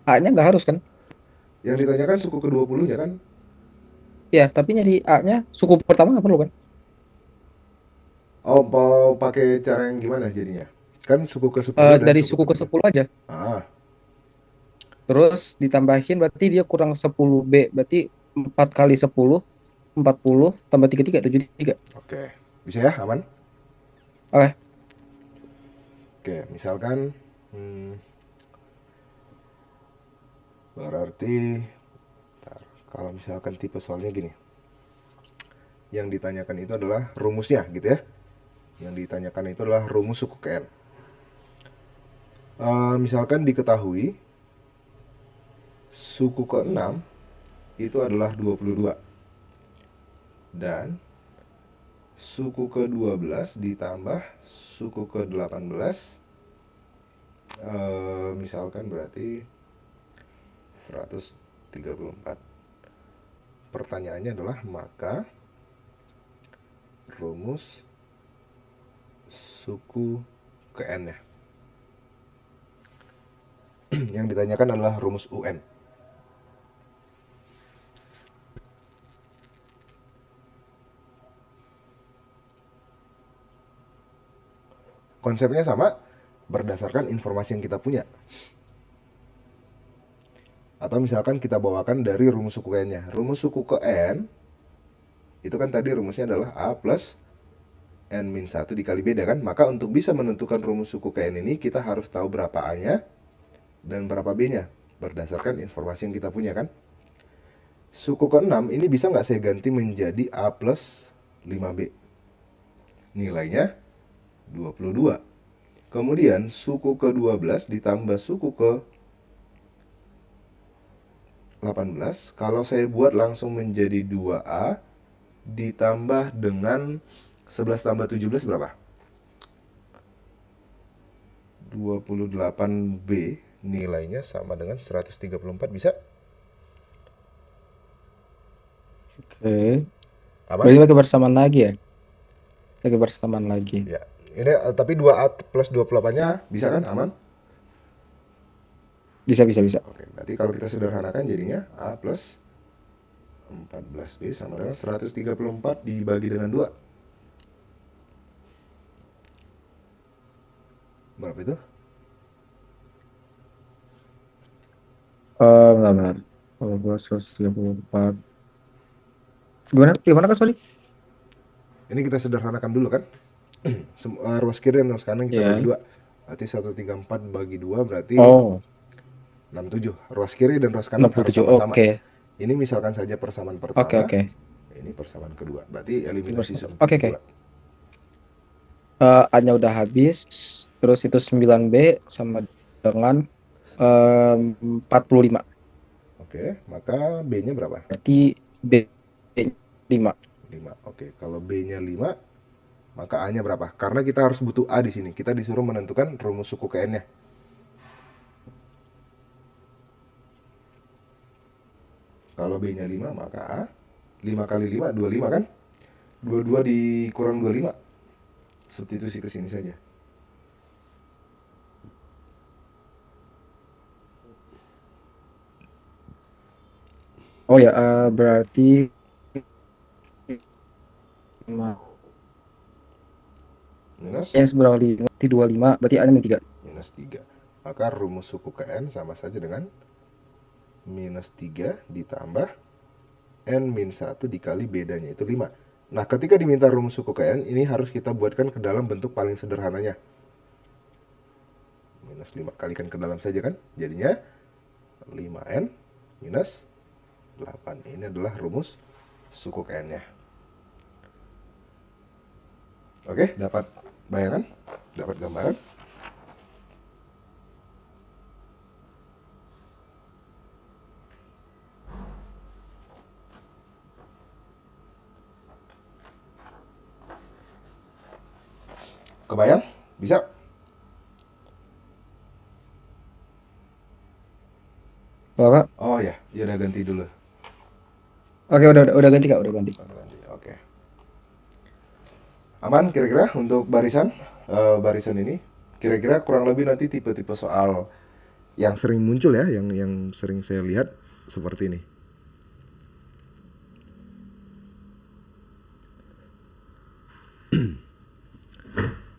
A-nya nggak harus kan? Yang ditanyakan suku ke-20-nya kan? Ya, tapi nyari A-nya suku pertama nggak perlu kan? Oh, mau pakai cara yang gimana jadinya? Kan suku ke-10 dan Dari suku suku ke ke-7. 10 aja. Ah, Terus ditambahin berarti dia kurang 10B. Berarti 4 kali 10, 40 tambah 33, 73. oke. Bisa ya, aman? Oke. Oke, misalkan berarti ntar, kalau misalkan tipe soalnya gini. Yang ditanyakan itu adalah rumusnya gitu ya. Yang ditanyakan itu adalah rumus suku KN. Misalkan diketahui suku ke-6 itu adalah 22. Dan suku ke-12 ditambah suku ke-18, misalkan berarti 134. Pertanyaannya adalah maka rumus suku ke N-nya. Yang ditanyakan adalah rumus UN. Konsepnya sama, berdasarkan informasi yang kita punya. Atau misalkan kita bawakan dari rumus suku N-nya. Rumus suku ke N, itu kan tadi rumusnya adalah A plus N-1 dikali beda kan. Maka untuk bisa menentukan rumus suku ke N ini, kita harus tahu berapa A-nya dan berapa B-nya. Berdasarkan informasi yang kita punya kan. Suku ke-6 ini bisa nggak saya ganti menjadi A plus 5B. Nilainya 22. Kemudian suku ke-12 ditambah suku ke-18. Kalau saya buat langsung menjadi 2A ditambah dengan 11 tambah 17 berapa? 28B, nilainya sama dengan 134, bisa? Oke. Aman? Berarti pakai persamaan lagi ya? Pakai persamaan lagi. Ya. Ini tapi 2A plus 28-nya bisa kan? Aman? Bisa, bisa, bisa. Oke, berarti kalau kita sederhanakan jadinya A plus 14B sama dengan 134 dibagi dengan 2. Berapa itu? Benar-benar. Kalau gua 134. Gimana kan, sorry? Ini kita sederhanakan dulu kan. Ruas kiri dan ruas kanan kita Ya. bagi 2. Berarti 134 bagi 2 berarti Oh, 67. Ruas kiri dan ruas kanan harus 67. sama-sama. Oke. Ini misalkan saja persamaan Oke, pertama, oke. ini persamaan kedua. Berarti eliminasi Oke, substitusi oke. 2. A-nya udah habis. Terus itu 9B sama dengan 45. Oke, maka B-nya berapa? Berarti B 5. 5. Oke, kalau B-nya 5, maka A-nya berapa? Karena kita harus butuh A di sini. Kita disuruh menentukan rumus suku ke N-nya. Kalau B-nya 5, maka A 5 kali 5, 25 kan? 22 dikurang 25. Substitusi ke sini saja. Oh ya, berarti Minus yang sebelah 5, 25, berarti A-nya min 3. minus 3. Maka rumus suku ke N sama saja dengan minus 3 ditambah N-1 dikali bedanya, itu 5. Nah, ketika diminta rumus suku ke N, ini harus kita buatkan ke dalam bentuk paling sederhananya. Minus 5 kalikan ke dalam saja kan. Jadinya 5N minus 8. Ini adalah rumus suku ke N-nya. Oke, dapat bayangan? Dapat gambaran? Kebayang? Bisa? Bapak? Oh ya, ya udah ganti dulu. Oke, udah ganti Kak, udah ganti. Oke. Aman kira-kira untuk barisan barisan ini? Kira-kira kurang lebih nanti tipe-tipe soal yang sering muncul ya, yang sering saya lihat seperti ini.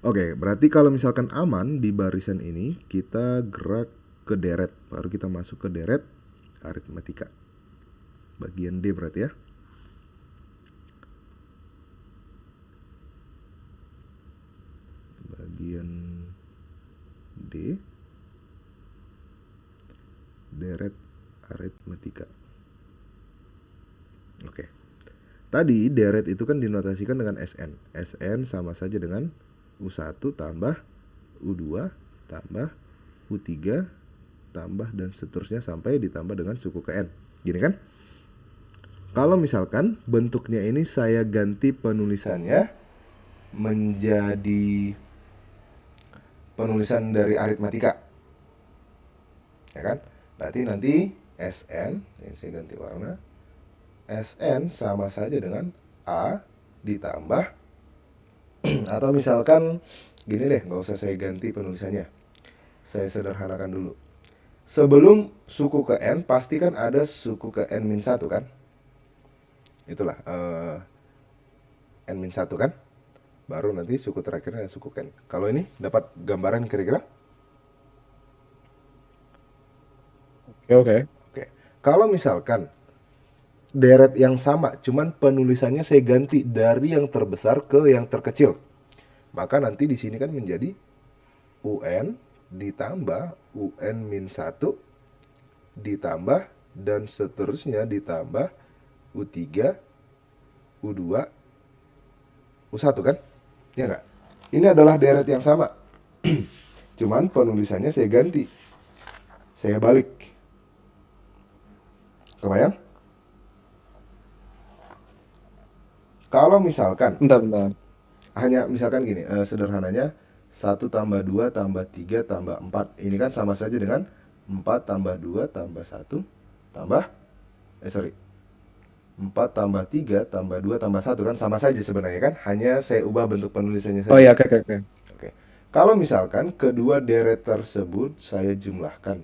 Oke, berarti kalau misalkan aman di barisan ini, kita gerak ke deret, baru kita masuk ke deret aritmatika. Bagian D berarti ya. Bagian D, deret aritmatika. Oke. Tadi deret itu kan dinotasikan dengan SN. SN sama saja dengan U1 tambah U2 tambah U3 ditambah dan seterusnya sampai ditambah dengan suku ke N. Gini kan? Kalau misalkan bentuknya ini saya ganti penulisannya menjadi penulisan dari aritmatika, ya kan? Berarti nanti Sn, ini saya ganti warna, Sn sama saja dengan A ditambah atau misalkan gini deh, nggak usah saya ganti penulisannya, saya sederhanakan dulu. Sebelum suku ke N pasti kan ada suku ke N-1 kan? Itulah N-1 kan? Baru nanti suku terakhirnya ada suku ke N. Kalau ini dapat gambaran kira-kira? Oke. Oke. Kalau misalkan deret yang sama, cuman penulisannya saya ganti dari yang terbesar ke yang terkecil, maka nanti di sini kan menjadi UN ditambah UN-1 ditambah dan seterusnya ditambah U3, U2, U1 kan? Ya nggak? Ini adalah deret yang sama. Cuman penulisannya saya ganti. Saya balik. Kebayang? Kalau misalkan Bentar. hanya misalkan gini, sederhananya 1 tambah 2 tambah 3 tambah 4. Ini kan sama saja dengan 4 tambah 2 tambah 1 tambah 4 tambah 3 tambah 2 tambah 1 kan sama saja sebenarnya kan? Hanya saya ubah bentuk penulisannya Oh saja. ya, oke. Oke. Kalau misalkan kedua deret tersebut saya jumlahkan.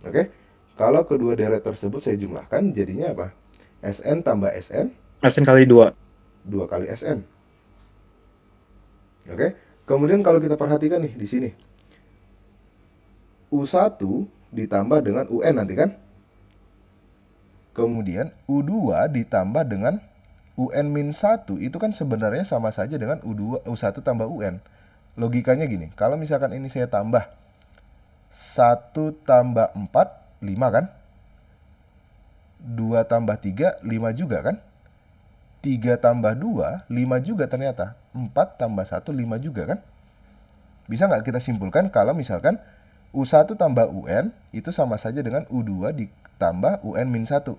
Oke. Kalau kedua deret tersebut saya jumlahkan jadinya apa? Sn tambah Sn Sn kali 2. 2 kali Sn. Oke. Kemudian kalau kita perhatikan nih di sini. U1 ditambah dengan UN nanti kan? Kemudian U2 ditambah dengan UN-1 itu kan sebenarnya sama saja dengan U1 tambah UN. Logikanya gini, kalau misalkan ini saya tambah 1 tambah 4, 5 kan? 2 tambah 3, 5 juga kan? 3 tambah 2, 5 juga ternyata. 4 tambah 1, 5 juga kan? Bisa nggak kita simpulkan kalau misalkan U1 tambah UN itu sama saja dengan U2 ditambah UN-1.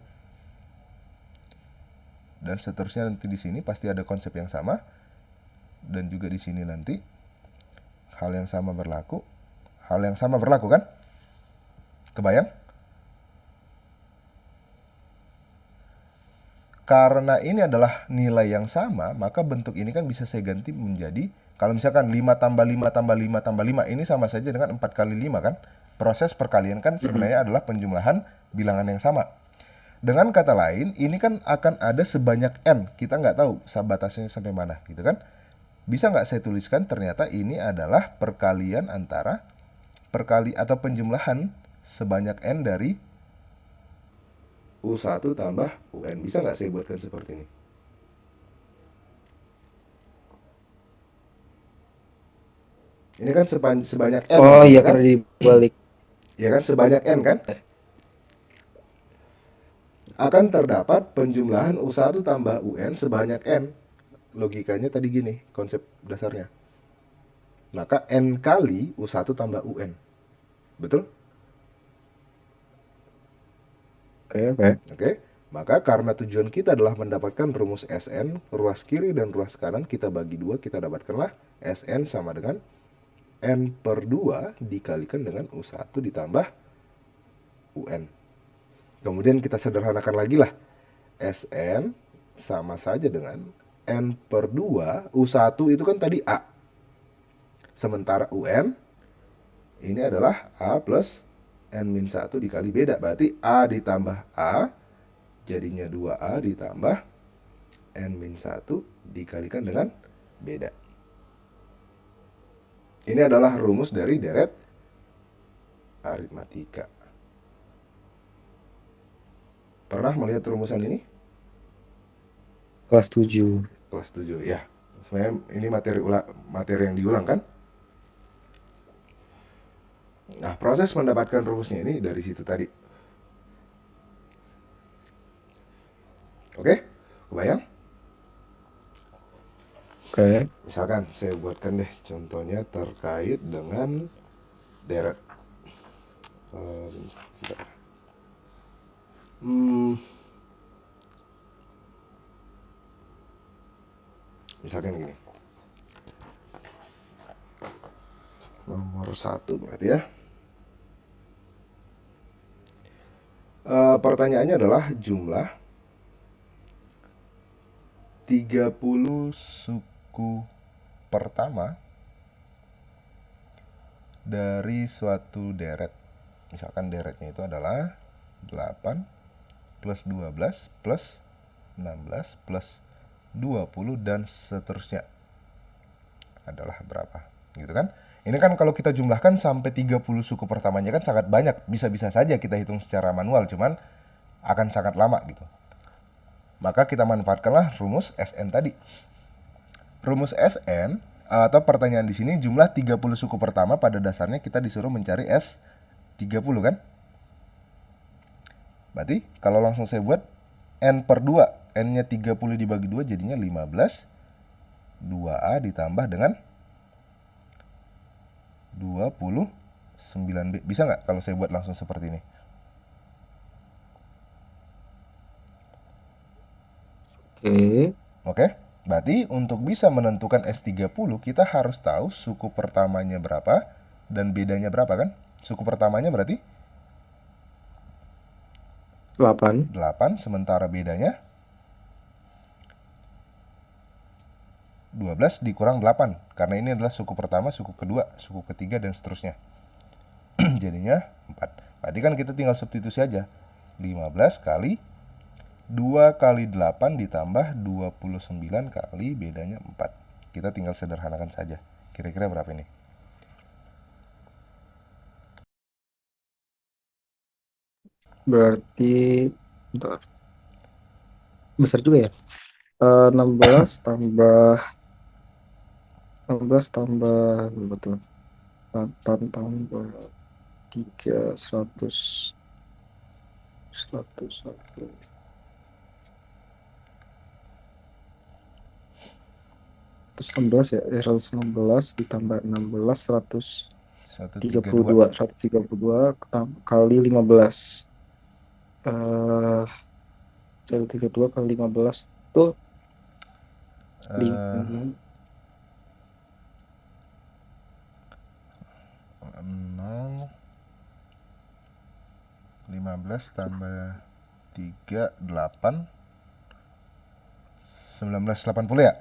Dan seterusnya nanti di sini pasti ada konsep yang sama. Dan juga di sini nanti hal yang sama berlaku. Hal yang sama berlaku kan? Kebayang? Karena ini adalah nilai yang sama, maka bentuk ini kan bisa saya ganti menjadi, kalau misalkan 5 tambah 5 tambah 5 tambah 5, ini sama saja dengan 4 kali 5 kan? Proses perkalian kan sebenarnya adalah penjumlahan bilangan yang sama. Dengan kata lain, ini kan akan ada sebanyak N. Kita nggak tahu batasnya sampai mana gitu kan? Bisa nggak saya tuliskan ternyata ini adalah perkalian antara atau penjumlahan sebanyak N dari U1 tambah UN. Bisa nggak saya buatkan seperti ini? Ini kan sebanyak N. Oh iya, kan? karena dibalik. Ya kan, sebanyak N kan? Akan terdapat penjumlahan U1 tambah UN sebanyak N. Logikanya tadi gini, konsep dasarnya. Maka N kali U1 tambah UN. Betul? Oke. Maka karena tujuan kita adalah mendapatkan rumus Sn, ruas kiri dan ruas kanan kita bagi 2, kita dapatkanlah Sn sama dengan N per 2 dikalikan dengan U1 ditambah UN. Kemudian kita sederhanakan lagi lah. Sn sama saja dengan N per 2, U1 itu kan tadi A. Sementara UN ini adalah A plus N-1 dikali beda. Berarti A ditambah A jadinya 2A ditambah N-1 dikalikan dengan beda. Ini adalah rumus dari deret aritmatika. Pernah melihat rumusan ini? Kelas 7. Kelas 7 ya. Sebenarnya ini materi yang diulang kan? Nah, proses mendapatkan rumusnya ini dari situ tadi. Oke? Kebayang? Oke. Misalkan saya buatkan deh contohnya terkait dengan deret. Bentar. Hmm, Misalkan gini, nomor satu berarti ya. Pertanyaannya adalah jumlah 30 suku pertama dari suatu deret. Misalkan deretnya itu adalah 8 plus 12 plus 16 plus 20 dan seterusnya adalah berapa? Gitu kan? Ini kan kalau kita jumlahkan sampai 30 suku pertamanya kan sangat banyak. Bisa-bisa saja kita hitung secara manual, cuman akan sangat lama gitu. Maka kita manfaatkanlah rumus SN tadi. Rumus SN atau pertanyaan di sini jumlah 30 suku pertama pada dasarnya kita disuruh mencari S30 kan? Berarti kalau langsung saya buat N per 2, N-nya 30 dibagi 2 jadinya 15. 2A ditambah dengan 29B. Bisa nggak kalau saya buat langsung seperti ini? Oke. Oke, berarti untuk bisa menentukan S30 kita harus tahu suku pertamanya berapa dan bedanya berapa kan? Suku pertamanya berarti 8. 8, sementara bedanya 12 dikurang 8. Karena ini adalah suku pertama, suku kedua, suku ketiga, dan seterusnya. Jadinya 4. Berarti kan kita tinggal substitusi aja. 15 kali 2 kali 8 ditambah 29 kali bedanya 4. Kita tinggal sederhanakan saja. Kira-kira berapa ini? Berarti bentar. Besar juga ya. 16 tambah 16 tambah betul. 8 tambah 3 100 101. Terus 16 ya, 116 ditambah 16 132. 132 kali 15. 132 kali 15 tuh Eh, 0, 15 tambah 3, 8, 1980 ya?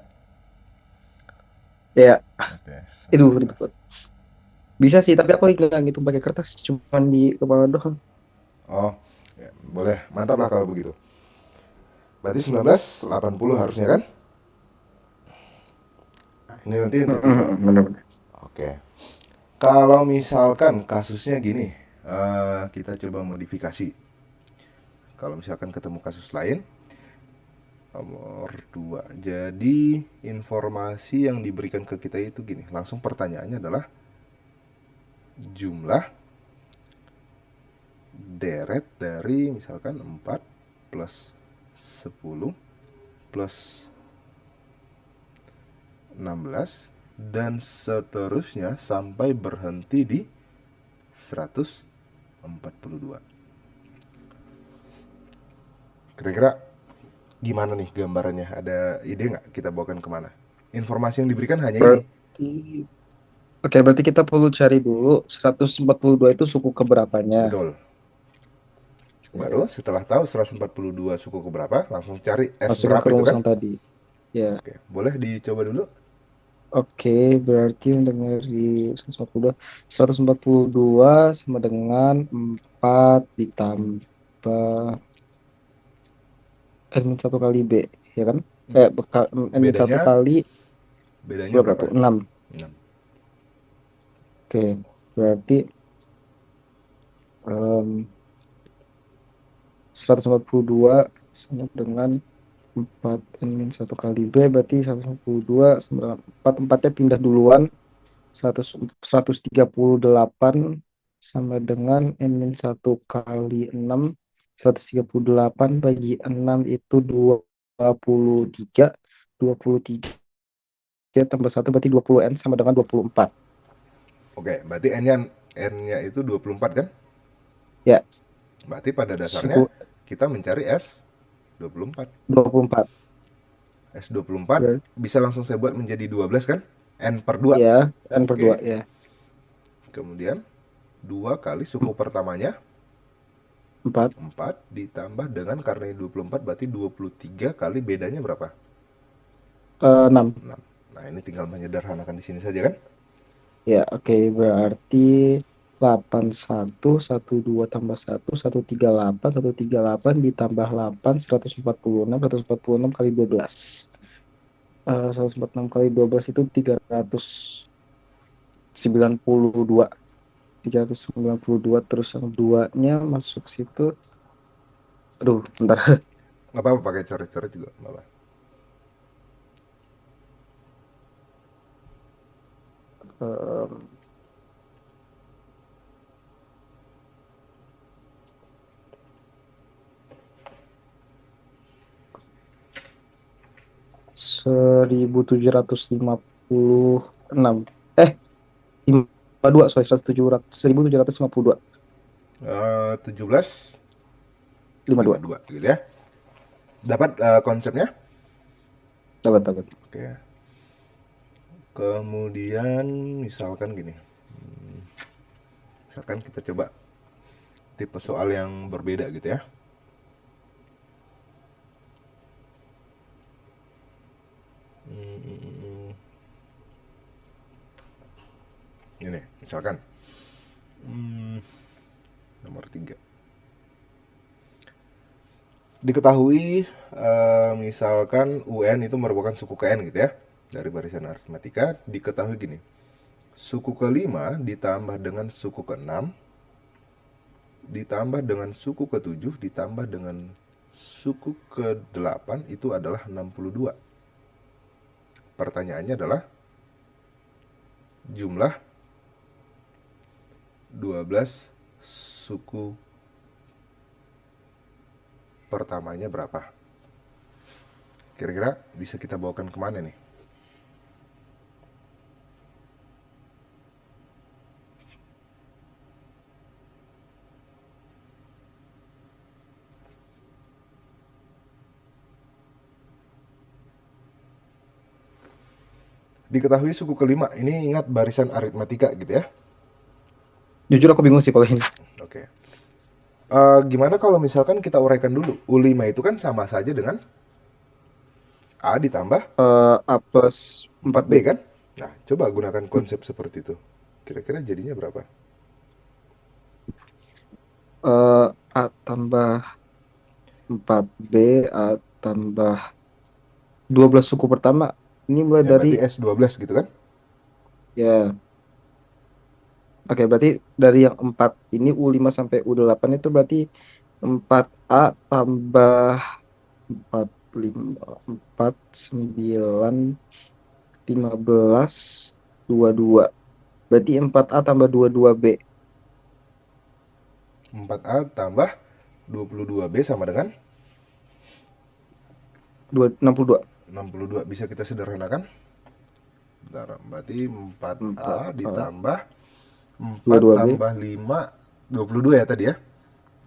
ya, Oke, itu ribet banget. Bisa sih, tapi aku nggak ngitung pakai kertas, cuman di kepala doang. Oh, ya, boleh. Mantap lah kalau begitu. Berarti 1980 harusnya kan? Ini nanti untuk kita. Benar-benar. Oke. Kalau misalkan kasusnya gini, kita coba modifikasi. Kalau misalkan ketemu kasus lain, nomor 2. Jadi, informasi yang diberikan ke kita itu gini. Langsung pertanyaannya adalah jumlah deret dari misalkan 4 plus 10 plus 16 dan seterusnya sampai berhenti di 142. Kira-kira gimana nih gambarannya? Ada ide nggak kita bawakan kemana? Informasi yang diberikan hanya ini. Berarti, oke, berarti kita perlu cari dulu 142 itu suku keberapanya. Betul. Baru Oke. setelah tahu 142 suku keberapa, langsung cari S Masukin berapa ke itu rumus kan? yang tadi. Ya, Oke, boleh dicoba dulu. oke, berarti untuk dari 142 sama dengan 4 ditambah N satu kali B, ya kan? N satu Bedanya kali bedanya berapa berapa? tuh? 6. 6. Oke, berarti em, 142 sama dengan 4 N satu kali B, berarti 142 sama dengan 4. Empatnya pindah duluan. 138 sama dengan N satu kali 6. 138 bagi 6 itu 23. 23 3 tambah 1 berarti 20N sama dengan 24. Oke, berarti N-nya itu 24 kan? Ya, Berarti pada dasarnya suku kita mencari S24. 24. S24 Berarti, bisa langsung saya buat menjadi 12 kan? N per 2. ya, N per 2 Oke. ya. Kemudian 2 kali suku pertamanya 4, 4 ditambah dengan karena ini 24 berarti 23 kali bedanya berapa? 6. 6. Nah, ini tinggal menyederhanakan di sini saja kan? Ya, oke, berarti 81, 12 tambah 1, 138, 138 ditambah 8, 146, 146 kali 12. 146 kali 12 itu 392. 392 terus yang duanya masuk situ. Aduh, bentar. Nggak apa-apa pakai coret-coret juga. Nggak apa. Em, 1756. Eh, 52, sorry, 1752. 17 52. 52 gitu ya. Dapat konsepnya? Dapat, dapat. Oke. Kemudian misalkan gini. Misalkan kita coba tipe soal yang berbeda gitu ya. Hmm, ini misalkan hmm, nomor 3. Diketahui misalkan UN itu merupakan suku ke N gitu ya. Dari barisan aritmatika diketahui gini. Suku ke-5 ditambah dengan suku ke-6 ditambah dengan suku ke-7 ditambah dengan suku ke-8 itu adalah 62. Pertanyaannya adalah jumlah 12 suku pertamanya berapa? Kira-kira bisa kita bawakan kemana nih? Diketahui suku ke-5, ini ingat barisan aritmatika gitu ya. Jujur aku bingung sih kalau ini. Oke. Gimana kalau misalkan kita uraikan dulu. U5 itu kan sama saja dengan A ditambah A plus 4B 4B. kan? Nah, coba gunakan konsep seperti itu. Kira-kira jadinya berapa? A tambah 4B, A tambah 12 suku pertama. Ini mulai Ya, dari, berarti S12 gitu kan? ya, oke, berarti dari yang 4 ini U5 sampai U8 itu berarti 4A tambah 4, 5, 4, 9, 15, 22. Berarti 4A tambah 22B. 4A tambah 22B sama dengan 62. 62. Bisa kita sederhanakan? Bentar, berarti 4A 4A, ditambah 4 22B. tambah 5, 22 ya tadi ya?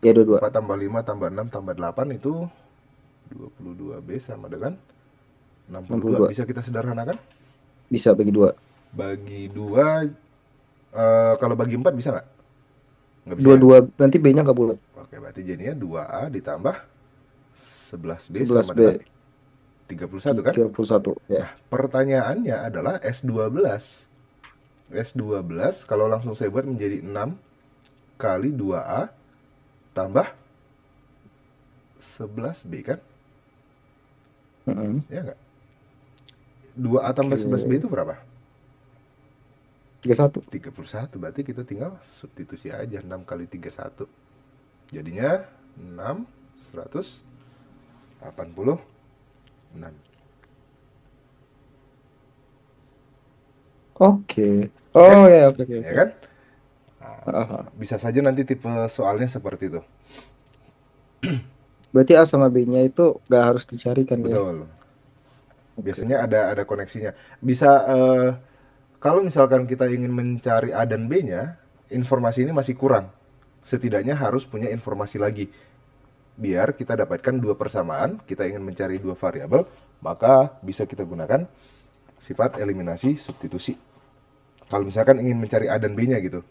Ya, 22. 4 tambah 5 tambah 6 tambah 8 itu 22B sama dengan 62. 62. Bisa kita sederhanakan? Bisa bagi 2. Bagi 2, kalau bagi 4 bisa nggak? Nggak bisa ya? 22, nanti B-nya nggak bulat. Oke, berarti jadinya 2A ditambah 11B sama 11B, dengan 31 kan? 31. Ya. Nah, pertanyaannya adalah S12. S12 kalau langsung saya buat menjadi 6 kali 2A tambah 11B kan? Mm-mm. Ya nggak? 2A tambah 11B Oke. itu berapa? 31. 31. Berarti kita tinggal substitusi aja 6 kali 31. Jadinya 6, 186. Oke. Oke? Oh ya, oke, oke, Ya oke. kan? Aha. Bisa saja nanti tipe soalnya seperti itu. Berarti A sama B-nya itu nggak harus dicarikan ya. Betul. Oke. Biasanya ada koneksinya. Bisa kalau misalkan kita ingin mencari A dan B-nya, informasi ini masih kurang. Setidaknya harus punya informasi lagi. Biar kita dapatkan dua persamaan, kita ingin mencari dua variabel, maka bisa kita gunakan sifat eliminasi substitusi. Kalau misalkan ingin mencari A dan B-nya gitu.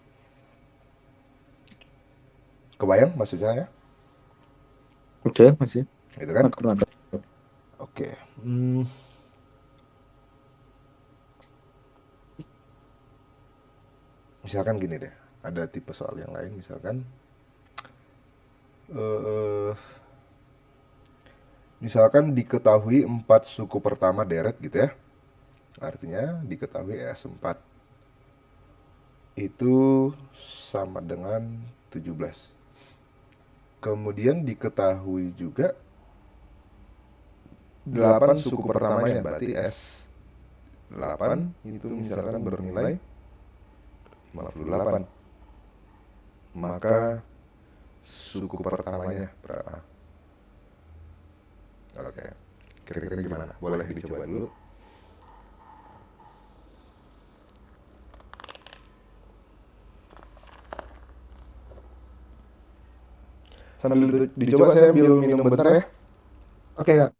Kebayang maksud saya? Oke, masih. Gitu kan? Aku ada. Oke. Misalkan gini deh, ada tipe soal yang lain misalkan eh misalkan diketahui 4 suku pertama deret gitu ya. Artinya diketahui ES4 itu sama dengan 17. Kemudian diketahui juga 8 suku pertamanya, berarti S8 itu misalkan bernilai 58. Maka suku pertamanya berapa? Oke. Kira-kira gimana? Boleh dicoba dulu. Sambil dicoba saya ambil minum bentar ya. Oke, Kak.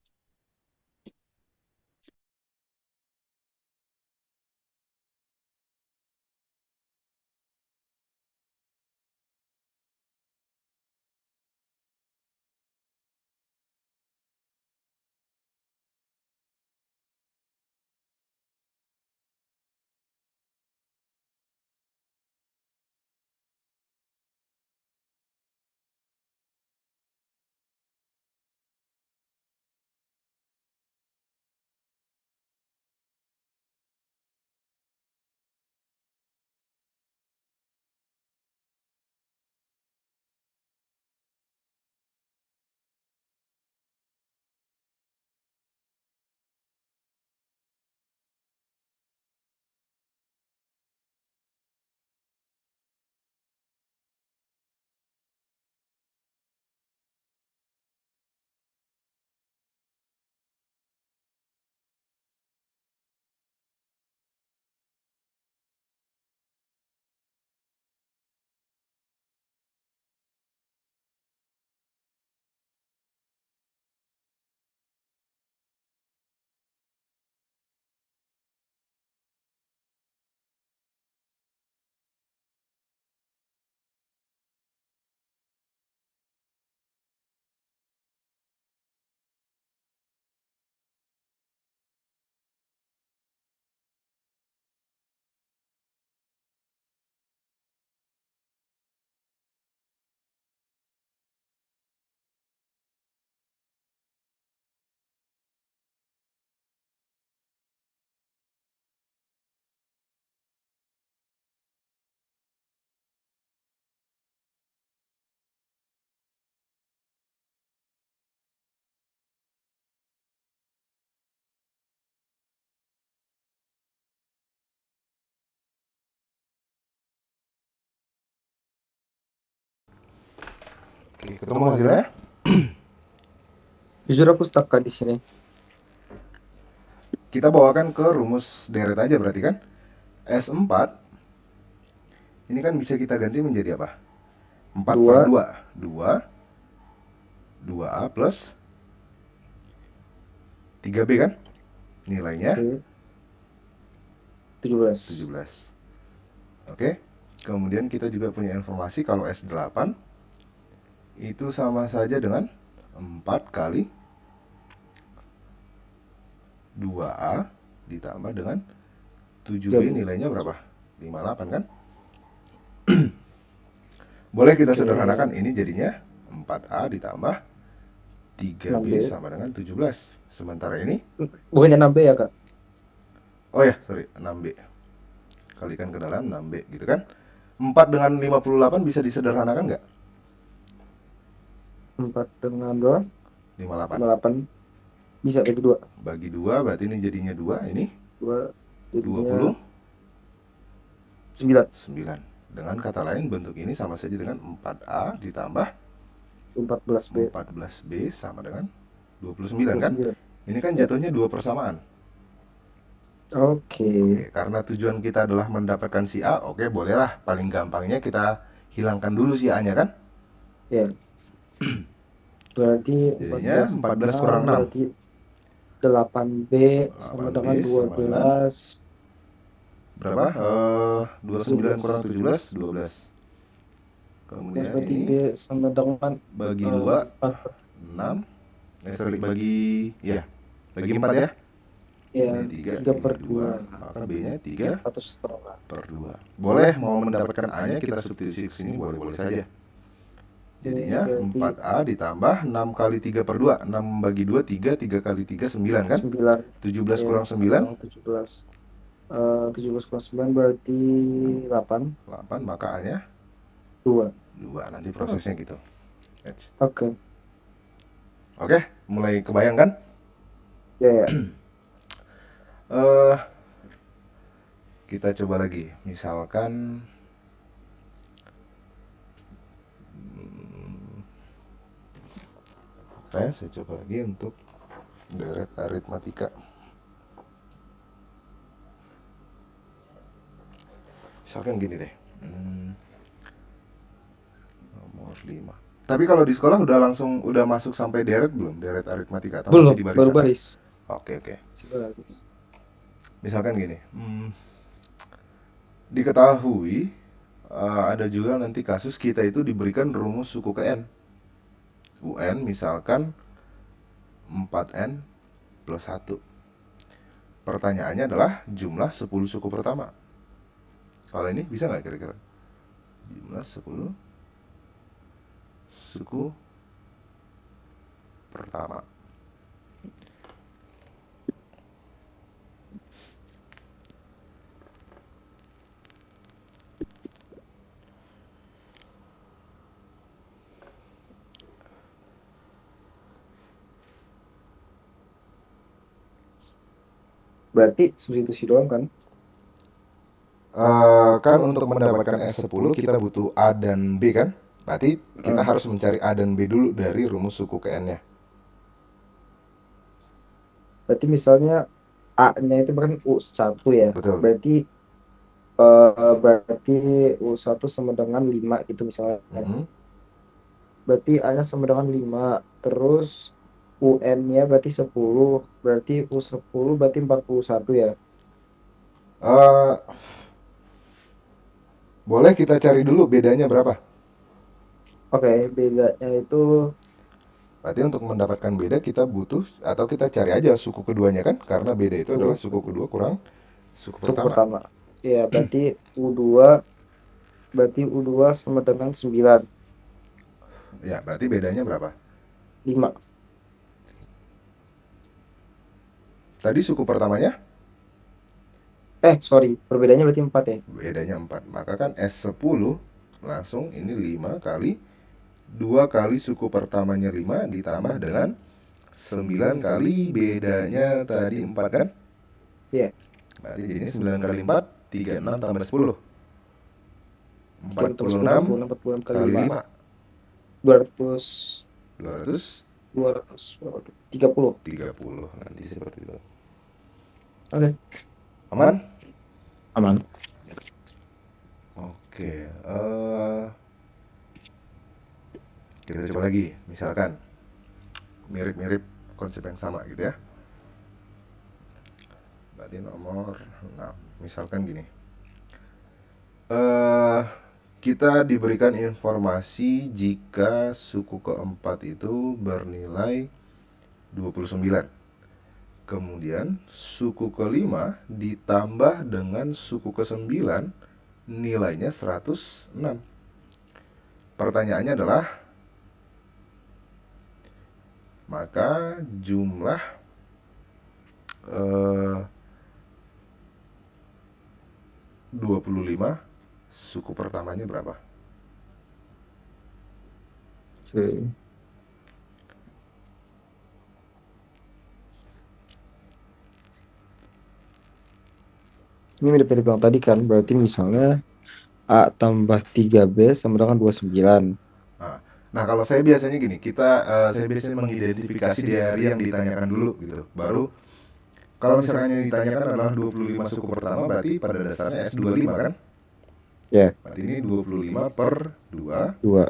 Oke, ketemu hasilnya? Jujur aku stuck, Kak, di sini. Kita bawakan ke rumus deret aja berarti kan? S4 ini kan bisa kita ganti menjadi apa? 4 per 2. 2. 2A plus 3B kan? Nilainya Oke. 17. 17. Oke. Kemudian kita juga punya informasi kalau S8 itu sama saja dengan 4 kali 2A ditambah dengan 7B nilainya berapa? 58 kan? Boleh kita Oke. sederhanakan ini jadinya 4A ditambah 3B 6B. sama dengan 17. Sementara ini, Bukannya 6B ya, Kak? oh ya, sorry, 6B. Kalikan ke dalam 6B gitu kan? 4 dengan 58 bisa disederhanakan nggak? 4 dengan 2. 58. 8. Bisa bagi 2. Bagi 2 berarti ini jadinya 2, ini 2 jadinya 9. 29. Dengan kata lain bentuk ini sama saja dengan 4A ditambah 14B. 14B sama dengan 29 kan? 29. Ini kan Ya. jatuhnya dua persamaan. Oke. Oke, karena tujuan kita adalah mendapatkan si A, oke bolehlah paling gampangnya kita hilangkan dulu si A-nya kan? Ya, berarti Jadinya 14 14 6 kurang 6. berarti 8B sama 8B dengan sama dengan 12 berapa? 29 kurang 12. 17, 12. Terus Kemudian berarti B ini sama dengan bagi 2, 4. 6. Sorry, bagi ya, bagi 4 ya. Ya, Ini 3, 3 ini per 2, 2. maka B-nya 3 Satu setengah. per 2. Boleh mau mendapatkan A-nya kita substitusi ke sini, boleh-boleh saja. Ini Jadinya berarti 4A ditambah 6 kali 3 per 2. 6 bagi 2, 3. 3 kali 3, 9 kan? 9. 17 Ya, kurang sama 9, dengan 17. 17 kurang 9 berarti 8. 8. Maka A-nya 2. 2. Nanti Oh, prosesnya gitu. oke. Oke, mulai kebayang kan? Ya, ya. Eh, kita coba lagi. Misalkan saya coba lagi untuk deret aritmatika. Misalkan gini deh. Nomor 5. Tapi kalau di sekolah udah masuk sampai deret belum? Deret aritmatika atau masih Belum, di baru barisan? baris. Oke, oke. Sudah. Misalkan gini. Diketahui ada juga nanti kasus kita itu diberikan rumus suku ke n. UN misalkan 4n plus 1. Pertanyaannya adalah jumlah 10 suku pertama. Kalau ini bisa nggak kira-kira? Jumlah 10 suku pertama. Berarti substitusi doang kan? Kan untuk mendapatkan S10 kita butuh A dan B kan? Berarti kita Eh, harus mencari A dan B dulu dari rumus suku ke N-nya. berarti misalnya A-nya itu kan U1 ya. Betul. Berarti berarti U1 sama dengan 5 gitu misalnya. Mhm. Berarti A-nya sama dengan 5. Terus UN-nya berarti 10. Berarti U10 berarti 41 ya. Eh, boleh kita cari dulu bedanya berapa? Oke, bedanya itu Berarti untuk mendapatkan beda kita butuh atau kita cari aja suku keduanya kan? Karena beda itu adalah suku kedua kurang suku suku pertama. pertama. Ya, berarti U2 sama dengan 9. Ya, berarti bedanya berapa? 5. Tadi suku pertamanya Sorry, perbedaannya berarti 4 ya. bedanya 4. Maka kan S10 langsung ini 5 kali 2 kali suku pertamanya 5 ditambah dengan 9 kali bedanya tadi 4 kan? Iya, Berarti ini 9 kali 4, 36 tambah 10. 36, 46 46 kali kali 5. 5. 200, 230. 200, 30. Nanti seperti itu. Oke, Aman? aman. Oke. Kita coba lagi. Misalkan mirip-mirip konsep yang sama gitu ya. Berarti nomor 6. Misalkan gini. Kita diberikan informasi jika suku keempat itu bernilai 29. Kemudian suku kelima ditambah dengan suku ke-9 nilainya 106. Pertanyaannya adalah maka jumlah 25 suku pertamanya berapa? Oke. Ini mirip-mirip yang tadi kan, berarti misalnya A tambah 3B sama dengan 29. Nah, kalau saya biasanya gini, saya biasanya mengidentifikasi dari yang ditanyakan dulu gitu. Baru Kalau misalkan yang ditanyakan adalah 25 suku pertama, berarti pada dasarnya S25 kan? Ya, Berarti ini 25 per 2, 2.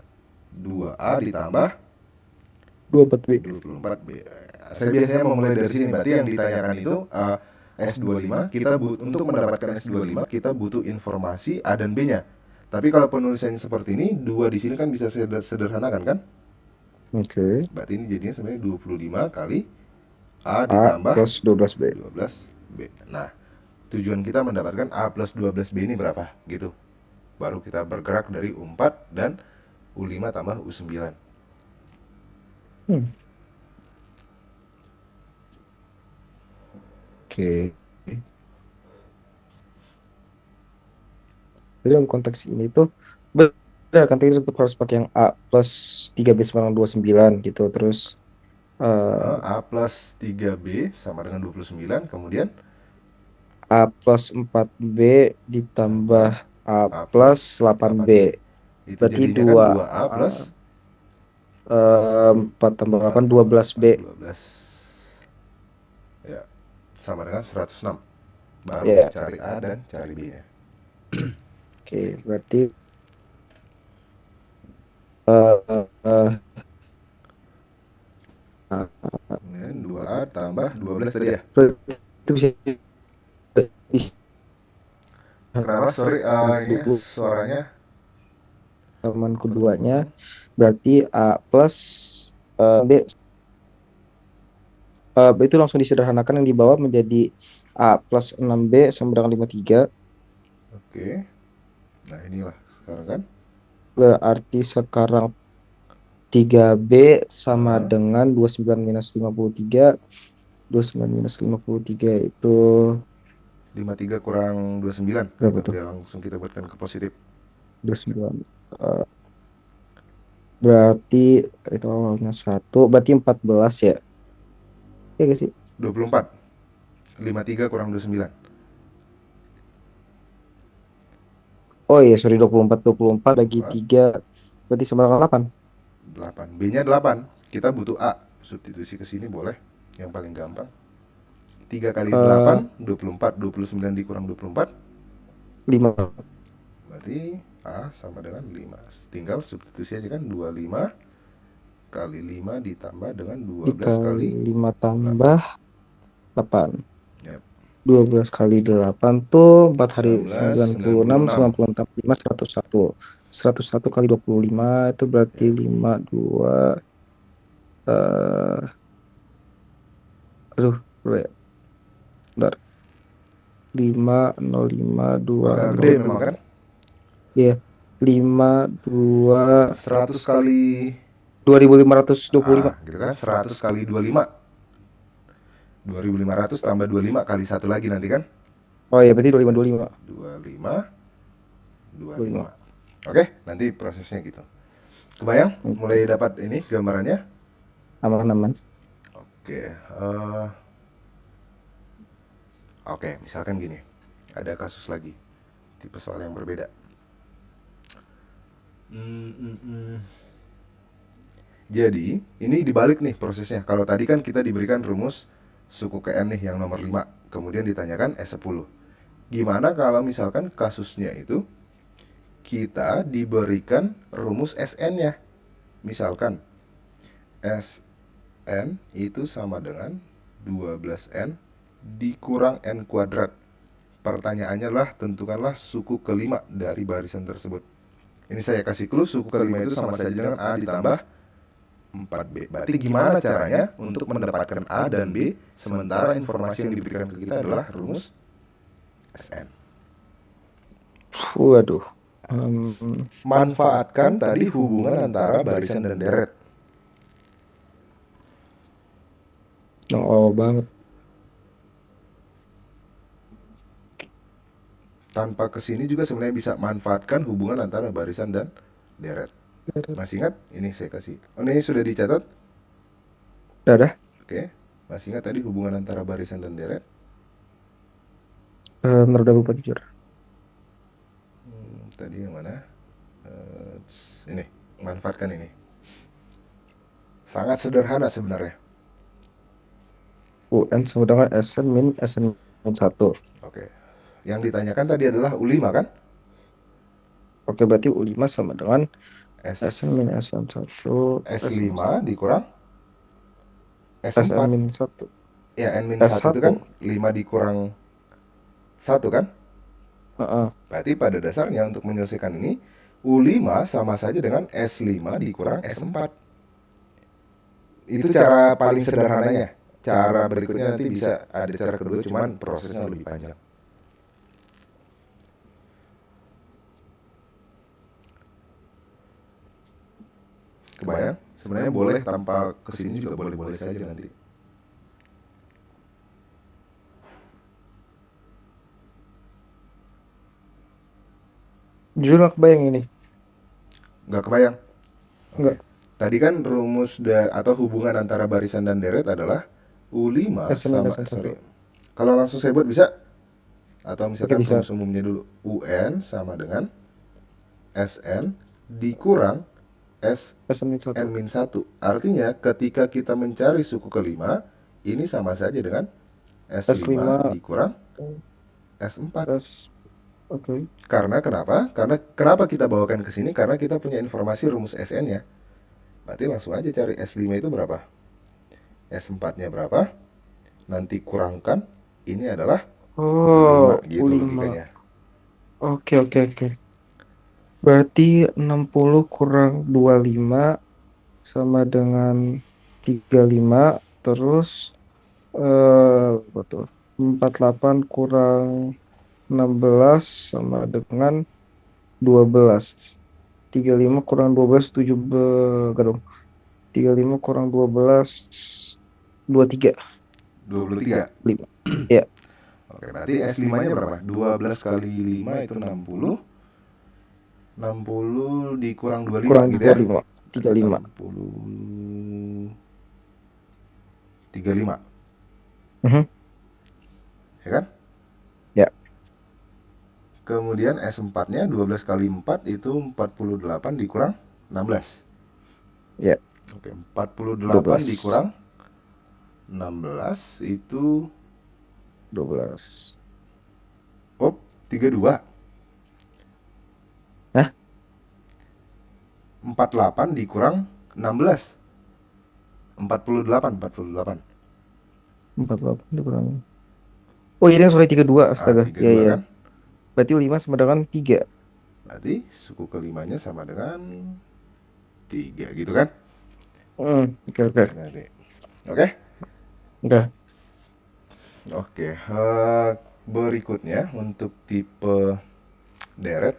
2A ditambah 24B. 24B. Saya biasanya memulai dari sini, berarti yang ditanyakan itu S25, untuk mendapatkan S25 kita butuh informasi A dan B-nya. Tapi kalau penulisannya seperti ini, 2 di sini kan bisa sederhanakan kan? Oke. Berarti ini jadinya sebenarnya 25 kali A A ditambah plus 12B. 12B. Nah, tujuan kita mendapatkan A plus 12B ini berapa? Gitu. Baru kita bergerak dari U4 dan U5 tambah U9. Hmm. Oke. Jadi dalam konteks ini tuh benar kan tadi tetap harus pakai yang A plus 3B sama dengan 29 gitu. Terus A plus 3B sama dengan 29, kemudian A plus 4B ditambah tambah A A plus plus 8B. 8B. Itu Berarti jadinya kan 2 2A plus 4 tambah 4 8 tambah 12B. 8, 12. Ya, sama dengan 106. Baru Ya, cari A dan cari B-nya. oke. Berarti eh eh, Kemudian 2A tambah 12 tadi ya. berarti itu bisa Kenapa? Sorry, diserahkan ini ya, dulu suaranya halaman keduanya. potong-potong. Berarti A plus B itu langsung disederhanakan yang di bawah menjadi A plus 6B sama dengan 53. Oke. Nah, inilah sekarang kan. Berarti sekarang 3B sama Ah, dengan 29 minus 53. 29 minus 53 itu 53 kurang 29 berapa gitu, tuh? biar langsung kita buatkan ke positif. 29. Eh, berarti itu awalnya 1. Berarti 14 ya? Iya gak sih? 24. 53 kurang 29. Oh iya, sorry, 24 bagi 24, 3. Berarti sama dengan 8. 8. B-nya 8. Kita butuh A. Substitusi ke sini boleh. Yang paling gampang. 3 kali Eh 8, 24. 29 dikurang 24. 5 Berarti A sama dengan 5. Tinggal substitusi aja kan. 25 kali 5 ditambah dengan 12 dikali kali 5 8. tambah 8. Yap. 12 kali 8 tuh 4 hari 16, 96, 96. 96 tambah 5, 101. 101 kali 25 itu berarti Yap. 5, 2, eh aduh, berapa ya? Bentar. 5, 0, 5, 2, Agak gede 0. memang kan. Iya. 5, 2, 100 kali 2525. gitu kan. 100 kali 25. 2500 tambah 25 kali satu lagi nanti kan. Oh iya, berarti 25, 25. 25, 25. 25. Oke, nanti prosesnya gitu. Kebayang? Oke. Mulai dapat ini gambarannya? Aman-aman. Oke, oke, misalkan gini. Ada kasus lagi. Tipe soal yang berbeda. Hmm, hmm, hmm. Jadi, ini dibalik nih prosesnya. Kalau tadi kan kita diberikan rumus suku KN nih yang nomor 5. Kemudian ditanyakan S10. Gimana kalau misalkan kasusnya itu kita diberikan rumus SN-nya? Misalkan SN itu sama dengan 12N dikurang N kuadrat. Pertanyaannya adalah tentukanlah suku kelima dari barisan tersebut. Ini saya kasih clue, suku kelima itu sama saja dengan A ditambah 4B. Berarti gimana caranya untuk mendapatkan A dan B sementara informasi yang diberikan ke kita adalah rumus SN. Waduh. Hmm, Manfaatkan tadi hubungan antara barisan dan deret. yang awal banget. Tanpa kesini juga sebenarnya bisa manfaatkan hubungan antara barisan dan deret. Masih ingat? Ini saya kasih. Oh, ini sudah dicatat? Udah. Oke. Masih ingat tadi hubungan antara barisan dan deret? Bener udah lupa jujur. Tadi yang mana? Ini. Manfaatkan ini. Sangat sederhana sebenarnya. UN sama dengan SN min SN min 1. Oke. Yang ditanyakan tadi adalah U5 kan? Oke, berarti U5 sama dengan SN S min SN 1, SN S5 dikurang SN S4. min 1. Ya, N-1 itu kan S1. 5 dikurang 1 kan? Heeh. Berarti pada dasarnya untuk menyelesaikan ini U5 sama saja dengan S5 dikurang S4. Itu cara paling sederhananya. Cara berikutnya nanti bisa ada cara kedua, cuman prosesnya lebih panjang. Kebayang? Sebenarnya boleh tanpa kesini juga boleh-boleh saja nanti. Jujur nggak kebayang ini. Nggak kebayang? Oke. Nggak. Tadi kan rumus atau hubungan antara barisan dan deret adalah U5 SN min sama, SN 1. sorry. Kalau langsung saya buat bisa? Atau Oke, misalkan bisa. rumus umumnya dulu. UN sama dengan SN dikurang SN min 1. SN-1. Artinya ketika kita mencari suku kelima, ini sama saja dengan S5 S5 dikurang S4. S. Oke. Karena kenapa? Karena kenapa kita bawakan ke sini? Karena kita punya informasi rumus SN-nya. Berarti langsung aja cari S5 itu berapa? S4-nya berapa? Nanti kurangkan, ini adalah U5 Oh, gitu U5. logikanya. Oke, oke, oke. Berarti 60 kurang 25 sama dengan 35. Terus betul. 48 kurang 16 sama dengan 12. 35 kurang 12 17. Enggak dong. 35 kurang 12 23. 23. 5. Ya, Oke, berarti S5-nya berapa? 12 kali 5 itu 60. 60 dikurang 25 kurang gitu ya. 25. Berarti 35. 60 35, Mhm. ya kan? Ya, Kemudian S4-nya 12 kali 4 itu 48 dikurang 16. ya. Oke, 48 12. dikurang 16 itu 12. 32. Hah? 48 dikurang 16. 48. 48 dikurang. Oh, iya, yang sorry 32. Ah, Astaga. Ya, 32 ya. kan? Berarti 5 sama dengan 3. Berarti suku kelimanya sama dengan 3 gitu kan? Oke, oke. Nanti. Oke? Udah. Oke, berikutnya untuk tipe deret,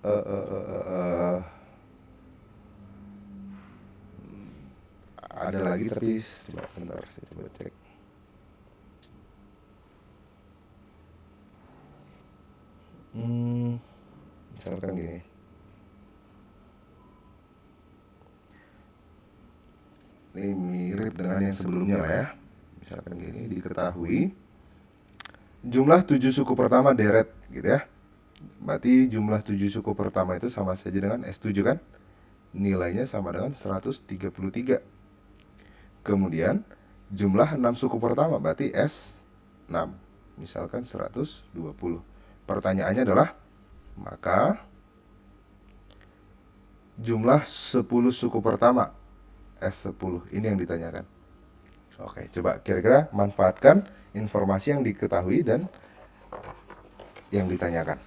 eh, eh, eh, eh, ada lagi tapi coba bentar saya coba cek. Misalkan gini, ini mirip dengan yang sebelumnya lah ya. Misalkan gini, diketahui jumlah 7 suku pertama deret gitu ya. Berarti jumlah 7 suku pertama itu sama saja dengan S7 kan? Nilainya sama dengan 133. Kemudian jumlah 6 suku pertama berarti S6. Misalkan 120. Pertanyaannya adalah maka jumlah 10 suku pertama S10. Ini yang ditanyakan. Oke, coba kira-kira manfaatkan informasi yang diketahui dan yang ditanyakan.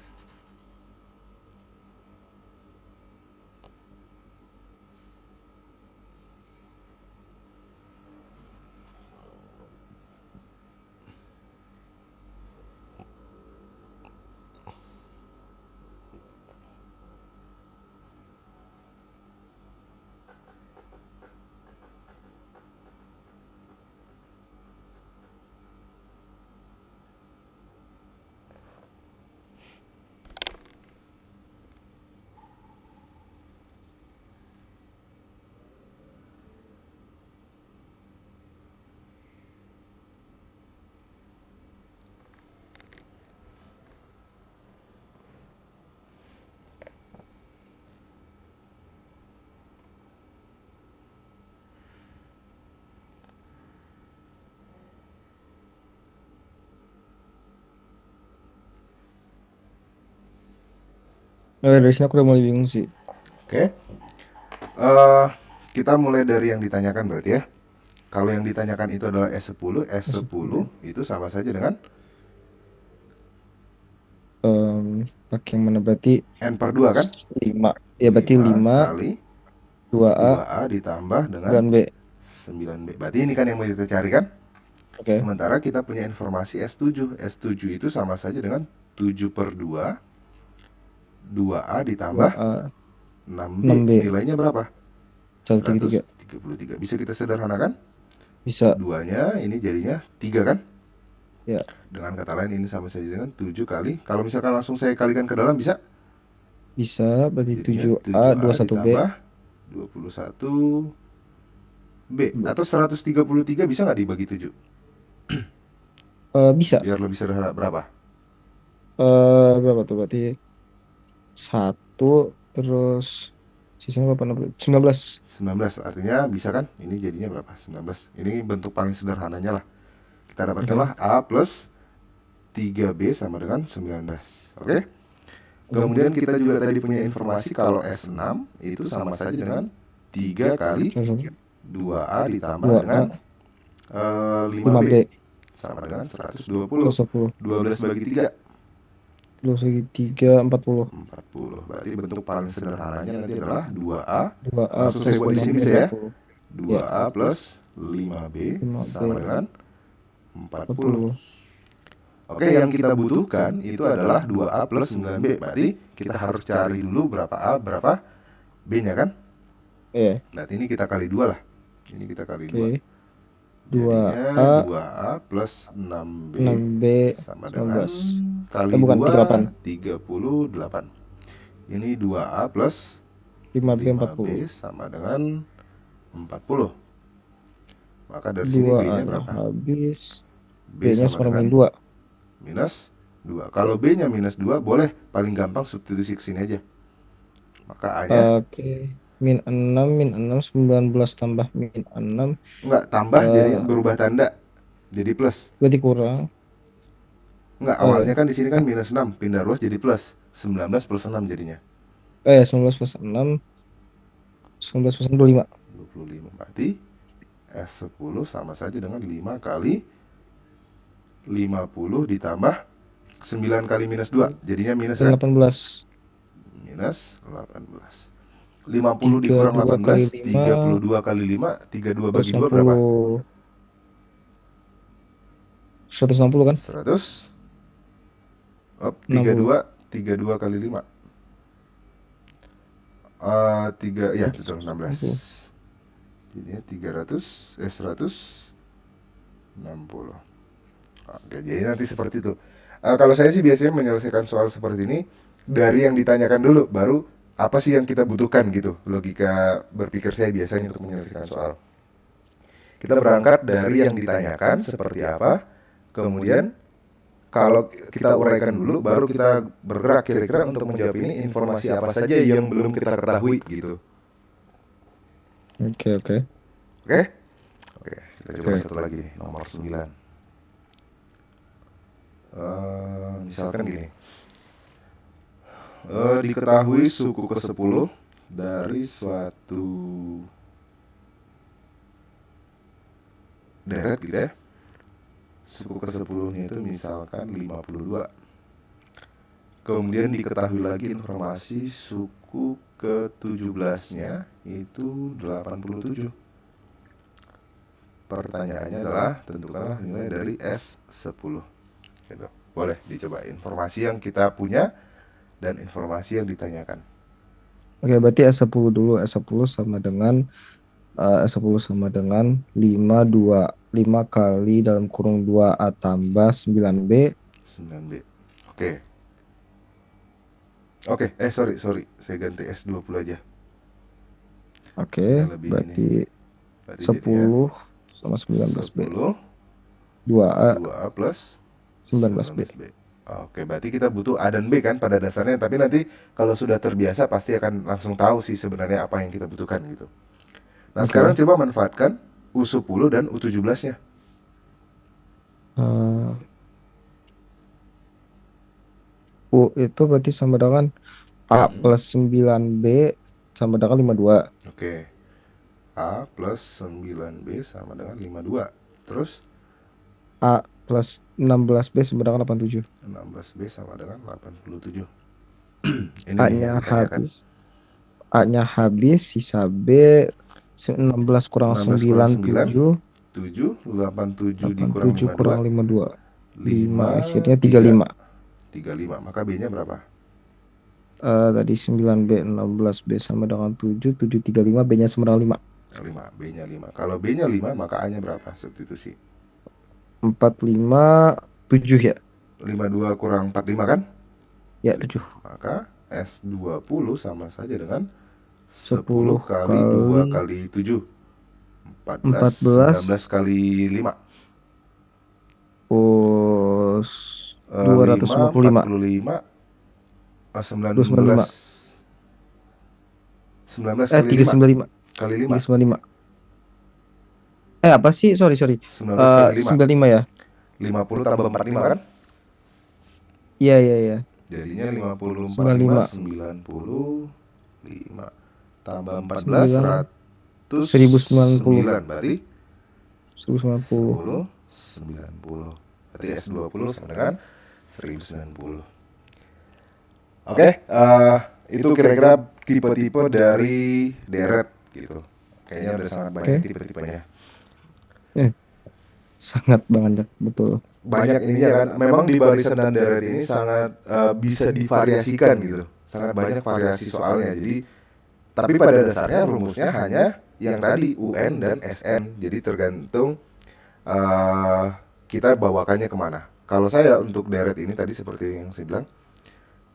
Dari sini aku udah mulai bingung sih. Oke. Eh, kita mulai dari yang ditanyakan berarti ya. Kalau yang ditanyakan itu adalah S10, S10 itu sama saja dengan Pakai yang mana berarti N per 2 kan? 5. Ya berarti 5 5 kali 2A 2A ditambah dengan 9B. 9B. Berarti ini kan yang mau kita cari kan? Oke. Sementara kita punya informasi S7. S7 itu sama saja dengan 7 per 2, 2A ditambah 2A 6B. 6B Nilainya berapa? 133. 133. Bisa kita sederhanakan? Bisa. Duanya ini jadinya 3 kan? Ya, Dengan kata lain ini sama saja dengan 7 kali. Kalau misalkan langsung saya kalikan ke dalam bisa? bisa berarti Jadinya 7A 7A 21B. ditambah 21B. Atau 133 bisa nggak dibagi 7? Bisa. Biar lebih sederhana berapa? Berapa tuh berarti satu terus sisanya berapa? 19. 19 artinya bisa kan? Ini jadinya berapa? 19. Ini bentuk paling sederhananya lah. Kita Oke. dapatkanlah A plus 3B sama dengan 19. Oke? Oke. Kemudian kita juga tadi punya informasi kalau S6 itu sama saja dengan 3 kali Terus 2A ditambah 2A dengan 5B 5B sama dengan 120. terus 10 12 bagi 3 terus lagi 3 40. 40. Berarti bentuk paling sederhananya nanti adalah 2A. 2A Langsung saya plus buat di sini 5B bisa ya. 40. Ya, 2A plus 5B 5B sama dengan 40. 40. Oke, yang kita butuhkan itu adalah 2A plus 9B. Berarti kita harus cari dulu berapa A, berapa B-nya kan? Ya, Berarti ini kita kali 2 lah. Ini kita kali 2. oke. Jadinya 2A 2A plus 6B 6B sama dengan 19. kali Bukan 2, 38. 38. Ini 2A plus 5B 5B 40. sama dengan 40. Maka dari sini B-nya 2A-nya berapa? habis. B B-nya sama dengan 92. minus 2. Kalau B-nya minus 2, boleh paling gampang substitusi ke sini aja. Maka A-nya Oke. Min 6 19 tambah min 6 enggak tambah jadi eh berubah tanda jadi plus. berarti kurang. Enggak, Oh awalnya ya. kan di sini kan minus 6, pindah ruas jadi plus. 19 plus 6 jadinya 19 plus 6 19 plus 6 25. 25. Berarti S10 sama saja dengan 5 kali 50 ditambah 9 kali minus 2. Jadinya minus Dan kan? 18. Minus 18. 50 dikurang 32 kali 18, 5 32 kali 5, 32 bagi 2 berapa? 160. 160 kan? 100. Op, 60. 32, 32 kali 5. 3, ya betul 16. 160. Jadinya 300, 160. Oke, jadi nanti seperti itu. Kalau saya sih biasanya menyelesaikan soal seperti ini dari yang ditanyakan dulu, baru apa sih yang kita butuhkan gitu. Logika berpikir saya biasanya untuk menyelesaikan soal. Kita berangkat dari yang ditanyakan seperti apa, kemudian kalau kita uraikan dulu, baru kita bergerak kira-kira untuk menjawab ini informasi apa saja yang belum kita ketahui gitu. Oke, oke. Oke? Oke, kita coba Oke. satu lagi, nomor 9. Misalkan gini. Diketahui suku ke-10 dari suatu deret gitu ya. Suku ke-10-nya itu misalkan 52. Kemudian diketahui lagi informasi suku ke-17-nya itu 87. Pertanyaannya adalah tentukanlah nilai dari S10. Gitu. Boleh dicoba informasi yang kita punya dan informasi yang ditanyakan. Oke, berarti S10 dulu. S10 sama dengan S10 sama dengan 5 kali dalam kurung 2A tambah 9B. 9B. Oke. Oke, sorry. Saya ganti S20 aja. Oke, Yang lebih ini. berarti Berarti jadinya 10 sama 19B. 10 2A 2A plus 19B. 19B. Oke, berarti kita butuh A dan B kan pada dasarnya. Tapi nanti kalau sudah terbiasa pasti akan langsung tahu sih sebenarnya apa yang kita butuhkan gitu. Nah, sekarang Oke. coba manfaatkan U10 dan U17-nya. U itu berarti sama dengan A Mm-mm. plus 9B sama dengan 52. Oke. A plus 9B sama dengan 52. Terus A plus 16B sama dengan 87. 16B sama dengan 87. Ini nih yang A-nya ditanyakan. habis. A-nya habis, sisa B 16 kurang 16 kurang 9, 9, 7. 7. 87 dikurang 87 52, kurang 52. 5, 5, akhirnya 3, 35. 35. Maka B-nya berapa? Tadi 9B, 16B sama dengan 7, 7 35, B-nya sama dengan 5. 5. B-nya 5. Kalau B-nya 5, maka A-nya berapa? Substitusi. 45, 7 ya? 52 kurang 45 kan? Ya, 7. 7. Maka S20 sama saja dengan 10 10 kali 2 kali kali 7. 14. 19 14 kali 5. plus 5, 255. 45. 19. 295. 19 kali 5. 395. Kali 5. 395. Apa sih? Sorry, sorry. 19 kali 5. 95 ya? 50 tambah 45 kan? Iya, iya, iya. Jadinya 50 45, 95. 95 tambah 14, 9 1090. 109. Berarti 1090. 10, 90. Berarti S20 sama dengan 1090. Oke, itu kira-kira tipe-tipe dari deret gitu. Kayaknya udah sangat banyak Oke. tipe-tipenya. Eh, sangat banyak, betul. Banyak ininya kan. Memang di barisan dan deret ini sangat bisa divariasikan gitu. Sangat banyak variasi soalnya. Jadi tapi pada dasarnya rumusnya hanya yang tadi UN dan SN. Jadi tergantung eh, kita bawakannya kemana. Kalau saya untuk deret ini tadi seperti yang saya bilang,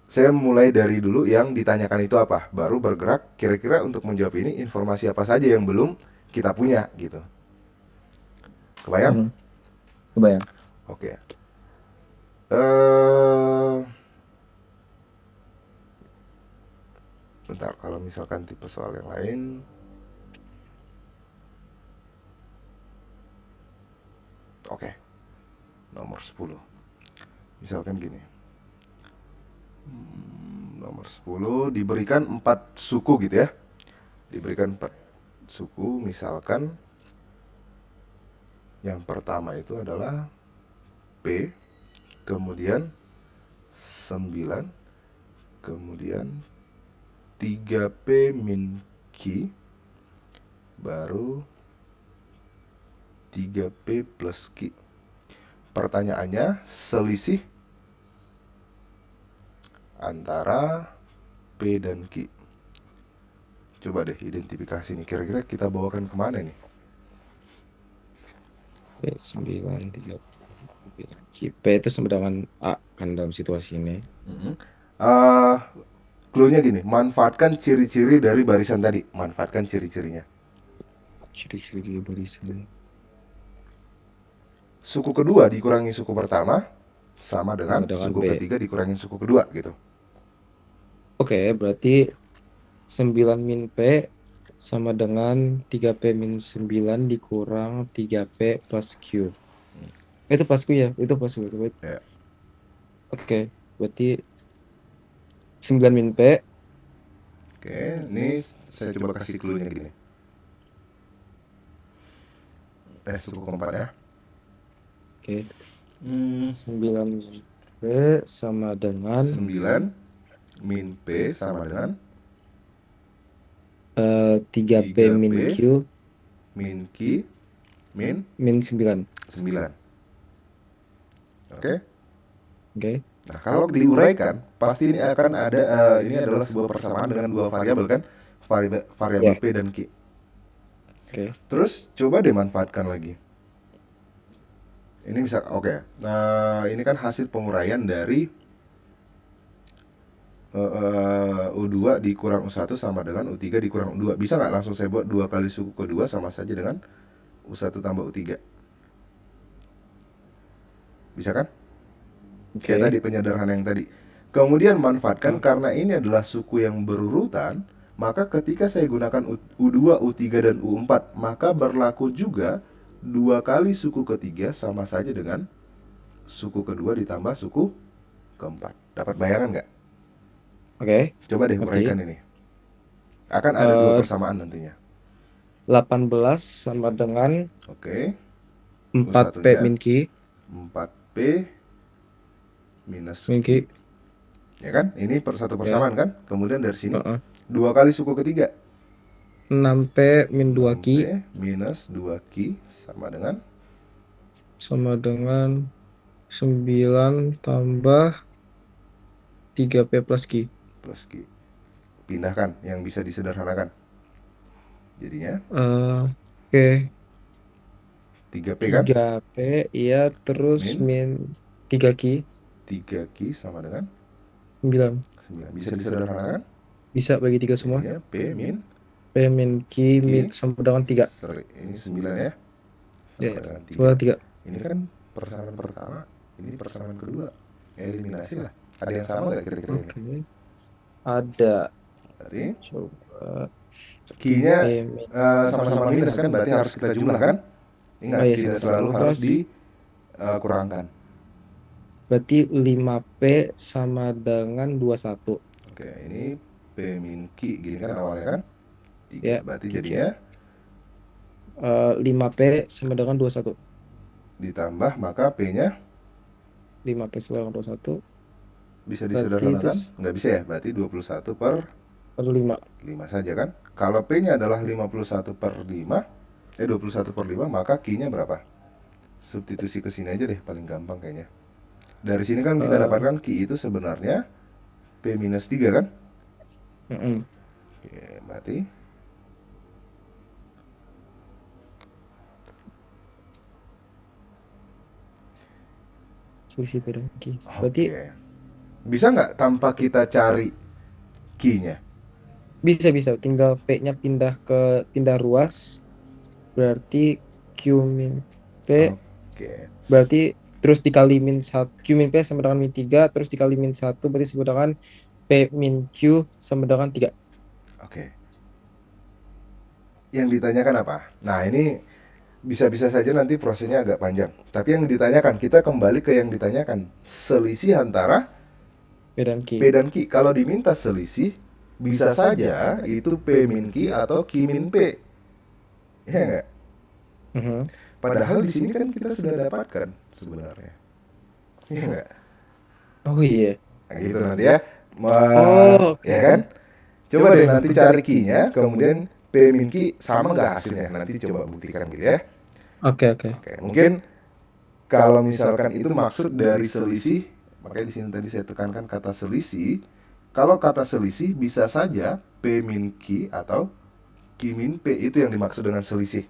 saya mulai dari dulu yang ditanyakan itu apa, baru bergerak kira-kira untuk menjawab ini informasi apa saja yang belum kita punya gitu. Kebayang? Hmm, kebayang. Oke. Eh, bentar, kalau misalkan tipe soal yang lain, oke. Nomor 10. Misalkan gini. Nomor 10 diberikan 4 suku gitu ya. Diberikan 4 suku, misalkan yang pertama itu adalah P, kemudian 9, kemudian 3P min Q, baru 3P plus Q. Pertanyaannya, selisih antara P dan Q. Coba deh identifikasi nih, kira-kira kita bawakan kemana nih? P 9, 3. P itu sama dengan A kan dalam situasi ini. Uh, Clue-nya gini, manfaatkan ciri-ciri dari barisan tadi. Manfaatkan ciri-cirinya. Ciri-ciri barisan. Suku kedua dikurangi suku pertama sama dengan Sama dengan suku B. ketiga dikurangi suku kedua gitu. Oke, berarti 9 min P sama dengan 3P min 9 dikurang 3P plus Q. Itu plus Q ya? Itu plus Q. Ya. Oke, berarti 9 min P. Oke, ini saya coba kasih clue-nya gini. Suku keempat ya. Oke, 9 min P sama dengan 9 min P sama dengan 3P min 3P Q min Q min min 9. 9. Oke. Oke, Nah, kalau diuraikan, pasti ini akan ada ini adalah sebuah persamaan dengan dua variabel kan? Variabel ya. P dan Q. Oke. Terus coba deh manfaatkan lagi. Ini bisa oke. Ini kan hasil penguraian dari U2 dikurang U1 sama dengan U3 dikurang U2. Bisa nggak langsung saya buat 2 kali suku kedua sama saja dengan U1 tambah U3? Bisa kan? Oke. Kayak tadi penyederhanaan yang tadi. Kemudian manfaatkan karena ini adalah suku yang berurutan, maka ketika saya gunakan U2, U3 dan U4, maka berlaku juga 2 kali suku ketiga sama saja dengan suku kedua ditambah suku keempat. Dapat bayangan nggak? Oke, Coba deh ngerti. uraikan ini. Akan ada dua Eh, persamaan nantinya. 18 sama dengan Oke, untuk 4P satunya min Q. 4P minus Min Q. Q. Ya kan? Ini satu Ya. persamaan kan? Kemudian dari sini Heeh. 2 kali suku ketiga. 6P min 2Q 6P minus 2Q sama dengan sama dengan 9 tambah 3P plus Q. plus Q. Pindahkan yang bisa disederhanakan. Jadinya Oke. 3P kan? 3P, iya, terus Min min 3Q 3Q sama dengan 9. 9. Bisa disederhanakan? Bisa bagi 3 semua. Jadinya P min P min Q min Q. sama dengan 3. Ini 9 ya. Ya, Sama ya. dengan Sama 3. dengan 3. Ini kan persamaan pertama, ini persamaan kedua. Eliminasi lah. Ada yang sama nggak kira-kira ini? Oke. Ada. Berarti Coba Q-nya P min. sama-sama minus kan? Berarti harus kita jumlahkan. Oh Ingat, iya, tidak sama selalu harus 18. dikurangkan. Berarti 5P sama dengan 21. Oke, ini P min Q gini kan awalnya kan? 3. Ya, Berarti Q ya. jadinya 5P sama dengan 21. ditambah maka P-nya 5P sama dengan 21. bisa Berarti itu disederhanakan? Nggak bisa ya? Berarti 21 per per 5. 5 saja kan? Kalau P-nya adalah 51 per 5, 21 per 5, maka Q-nya berapa? Substitusi ke sini aja deh, paling gampang kayaknya. Dari sini kan kita Eh, dapatkan Q itu sebenarnya P minus 3 kan? mm-mm. Oke, berarti Selisih P dan Q. Berarti oke. Bisa nggak tanpa kita cari Q-nya? bisa tinggal P-nya pindah ruas. Berarti Q min P Oke. berarti terus dikali min 1, Q min P sama dengan min 3, terus dikali min 1 berarti sama dengan P min Q sama dengan 3. Oke. Yang ditanyakan apa? Nah, ini bisa-bisa saja nanti prosesnya agak panjang. Tapi yang ditanyakan, kita kembali ke yang ditanyakan. Selisih antara P dan P Q. dan Q. Kalau diminta selisih, bisa saja itu P min Q atau Q min P. Ya nggak? Mhm. Padahal di sini kan kita sudah dapatkan sebenarnya. Ya nggak? Oh iya. Nah, gitu nanti ya. Oh, Ya oke. kan? Coba deh nanti cari Q-nya, kemudian P min Q sama nggak hasilnya. Nanti coba buktikan gitu ya. Oke. Oke, mungkin kalau misalkan itu maksud dari selisih, makanya di sini tadi saya tekankan kata selisih. Kalau kata selisih bisa saja P min Q atau Q min P itu yang dimaksud dengan selisih.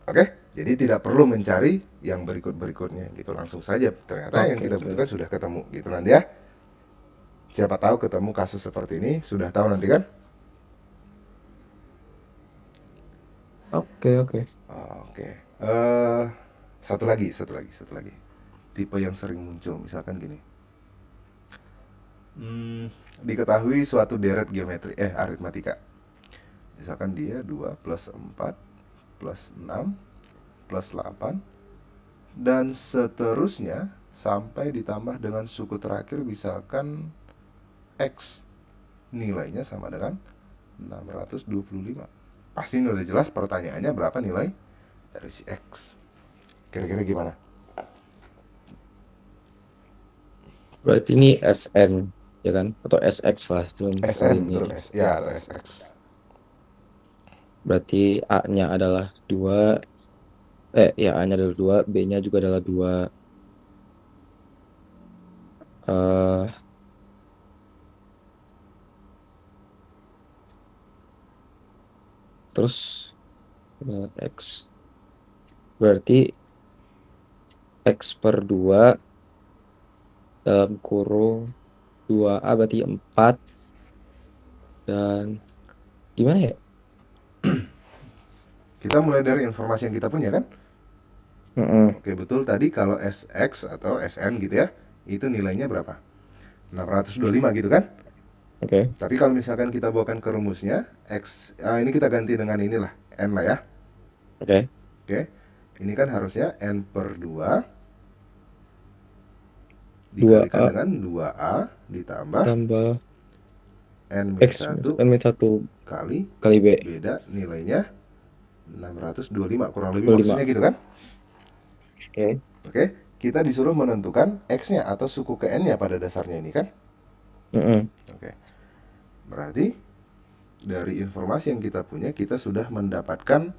Oke, jadi tidak perlu mencari yang berikut-berikutnya gitu, langsung saja. Ternyata yang Oke, kita oke. butuhkan sudah ketemu gitu nanti ya. Siapa tahu ketemu kasus seperti ini, sudah tahu nanti kan? Oke. Oke. Satu lagi. Tipe yang sering muncul, misalkan gini. Diketahui suatu deret geometri, aritmatika. Misalkan dia 2 plus 4 plus 6 plus 8 dan seterusnya sampai ditambah dengan suku terakhir misalkan X. Nilainya sama dengan 625. Pasti ini udah jelas pertanyaannya berapa nilai dari si X. Kira-kira gimana? Berarti ini SN, ya kan? Atau SX lah dalam hal SN ini. betul S. Ya, atau SX. Berarti A-nya adalah 2. Ya, A-nya adalah 2, B-nya juga adalah 2. eh Terus X. Berarti X per 2 dalam kurung 2A berarti 4. Dan gimana ya? Kita mulai dari informasi yang kita punya kan? Mm-mm. Oke, betul tadi kalau SX atau SN gitu ya, itu nilainya berapa? 625 gitu kan? Oke. Tapi kalau misalkan kita bawakan ke rumusnya, ini kita ganti dengan inilah, N lah ya. Oke. Oke, ini kan harusnya N per 2 dikalikan 2A dengan 2A ditambah tambah N min X 1 N min 1 kali kali B beda nilainya 625 kurang lebih 25. maksudnya gitu kan. Oke. Oke, kita disuruh menentukan X-nya atau suku ke N-nya pada dasarnya ini kan. Mm-mm. Oke, berarti dari informasi yang kita punya kita sudah mendapatkan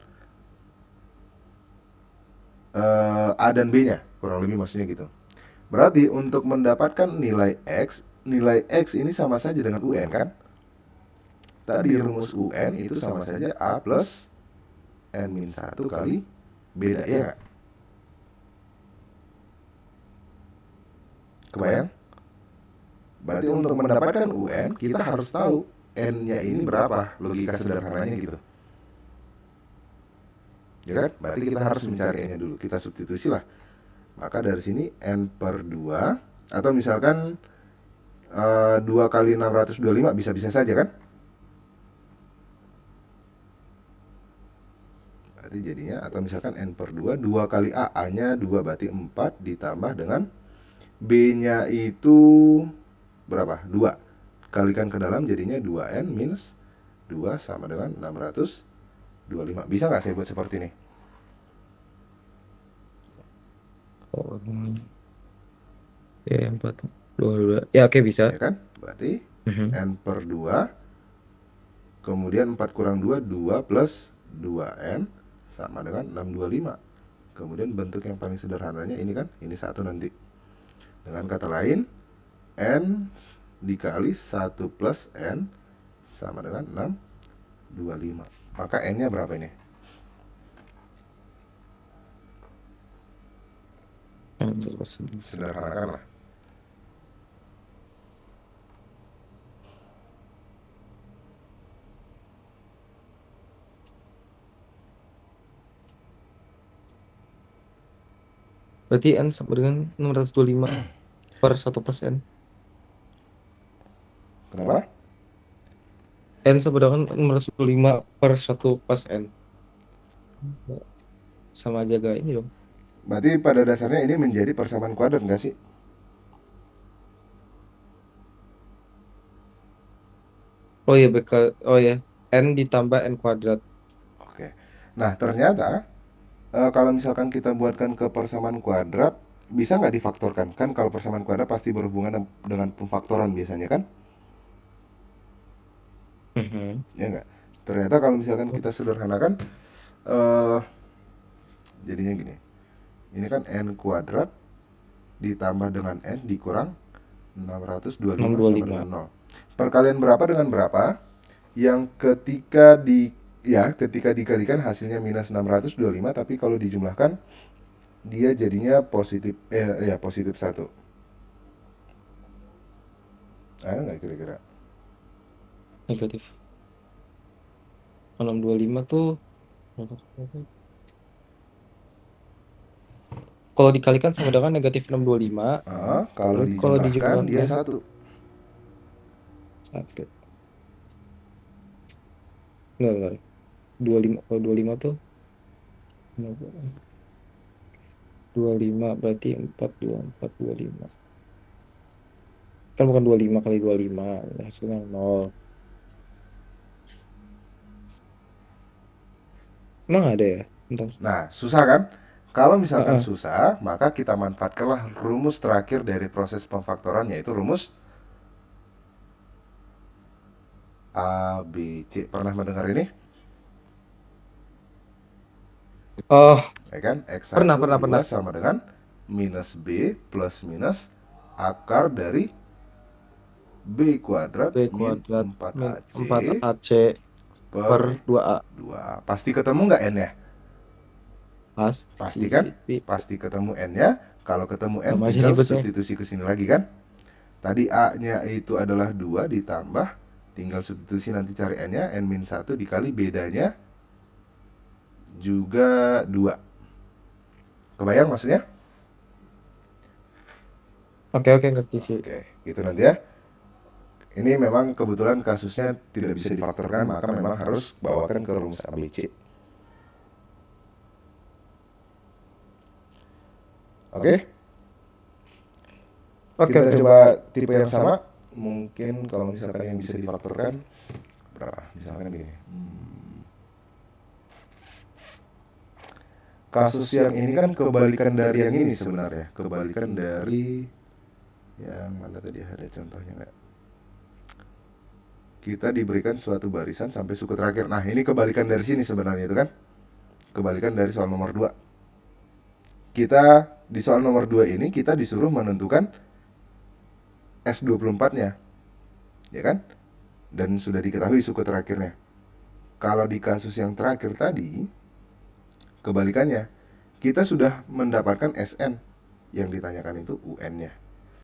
A dan B-nya kurang lebih maksudnya gitu. Berarti untuk mendapatkan nilai X ini sama saja dengan UN kan. Tadi rumus UN itu sama saja A plus N min 1 kali beda ya nggak? Kebayang? Berarti untuk mendapatkan UN kita harus tahu N-nya ini berapa, logika sederhananya gitu. Ya kan? Berarti kita harus mencari N-nya dulu. Kita substitusi lah. Maka dari sini N per 2 atau misalkan 2 kali 625 bisa-bisa saja kan? Berarti jadinya atau misalkan N per 2 2 kali A, A-nya 2 berarti 4 ditambah dengan B-nya itu berapa? 2. Kalikan ke dalam jadinya 2N minus 2 sama dengan 625. Bisa nggak saya buat seperti ini? Oh, ya 4 2 ya oke bisa. Ya kan? Berarti Mhm. N per 2 kemudian 4 kurang 2 2 plus 2N sama dengan 625. Kemudian bentuk yang paling sederhananya ini kan, ini 1 nanti. Dengan kata lain, N dikali 1 plus N sama dengan 625. Maka N-nya berapa ini? Sederhanakan lah. Berarti N sama dengan 625 per 1 plus N. Kenapa? N sama dengan 625 per 1 plus N. Sama aja gak ini dong. Berarti pada dasarnya ini menjadi persamaan kuadrat nggak sih? Oh iya, oh ya, N ditambah N kuadrat. Oke. Nah, ternyata kalau misalkan kita buatkan ke persamaan kuadrat, bisa nggak difaktorkan? Kan kalau persamaan kuadrat pasti berhubungan dengan pemfaktoran biasanya kan? Mhm. Ya nggak? Ternyata kalau misalkan kita sederhanakan, eh jadinya gini. Ini kan N kuadrat ditambah dengan N dikurang 625 sama 625. dengan 0. Perkalian berapa dengan berapa? Yang ketika dikalikan hasilnya minus 625, tapi kalau dijumlahkan dia jadinya positif positif 1. Ada nggak kira-kira? Negatif 625 tuh kalau dikalikan sama dengan negatif 625. Kalau Terus kalau dijumlahkan dia dijumlahkan 1. 1. Enggak. 25, kalau 25 tuh 25 berarti 4 25. Kan bukan 25 kali 25, hasilnya 0. Emang ada ya? Bentar. Nah, susah kan? Kalau misalkan Heeh. susah, maka kita manfaatkanlah rumus terakhir dari proses pemfaktoran, yaitu rumus A, B, C. Pernah mendengar ini? Oh, Ya kan? X1, pernah. 2 sama dengan minus B plus minus akar dari B kuadrat B min kuadrat min 4AC 4AC per per 2A. 2. Pasti ketemu nggak N-nya? Pasti kan? Pasti. Pasti ketemu N-nya. Kalau ketemu N, Sama aja tinggal ribetnya. substitusi ke sini lagi kan? Tadi A-nya itu adalah 2 ditambah, tinggal substitusi nanti cari N-nya, N-1 dikali bedanya juga 2. Kebayang maksudnya? Oke, ngerti sih. Oke, gitu nanti ya. Ini memang kebetulan kasusnya tidak bisa difaktorkan, maka memang harus bawakan ke rumus ABC. Oke? Oke, Kita oke. coba tipe yang sama. Mungkin kalau misalkan yang bisa difaktorkan berapa? Misalkan gini. Kasus yang ini kan kebalikan dari yang ini sebenarnya. Kebalikan dari yang mana tadi, ada contohnya nggak? Kita diberikan suatu barisan sampai suku terakhir. Nah, ini kebalikan dari sini sebenarnya itu kan. Kebalikan dari soal nomor 2. Kita di soal nomor 2 ini kita disuruh menentukan S24-nya. Ya kan? Dan sudah diketahui suku terakhirnya. Kalau di kasus yang terakhir tadi, kebalikannya, kita sudah mendapatkan SN, yang ditanyakan itu UN-nya.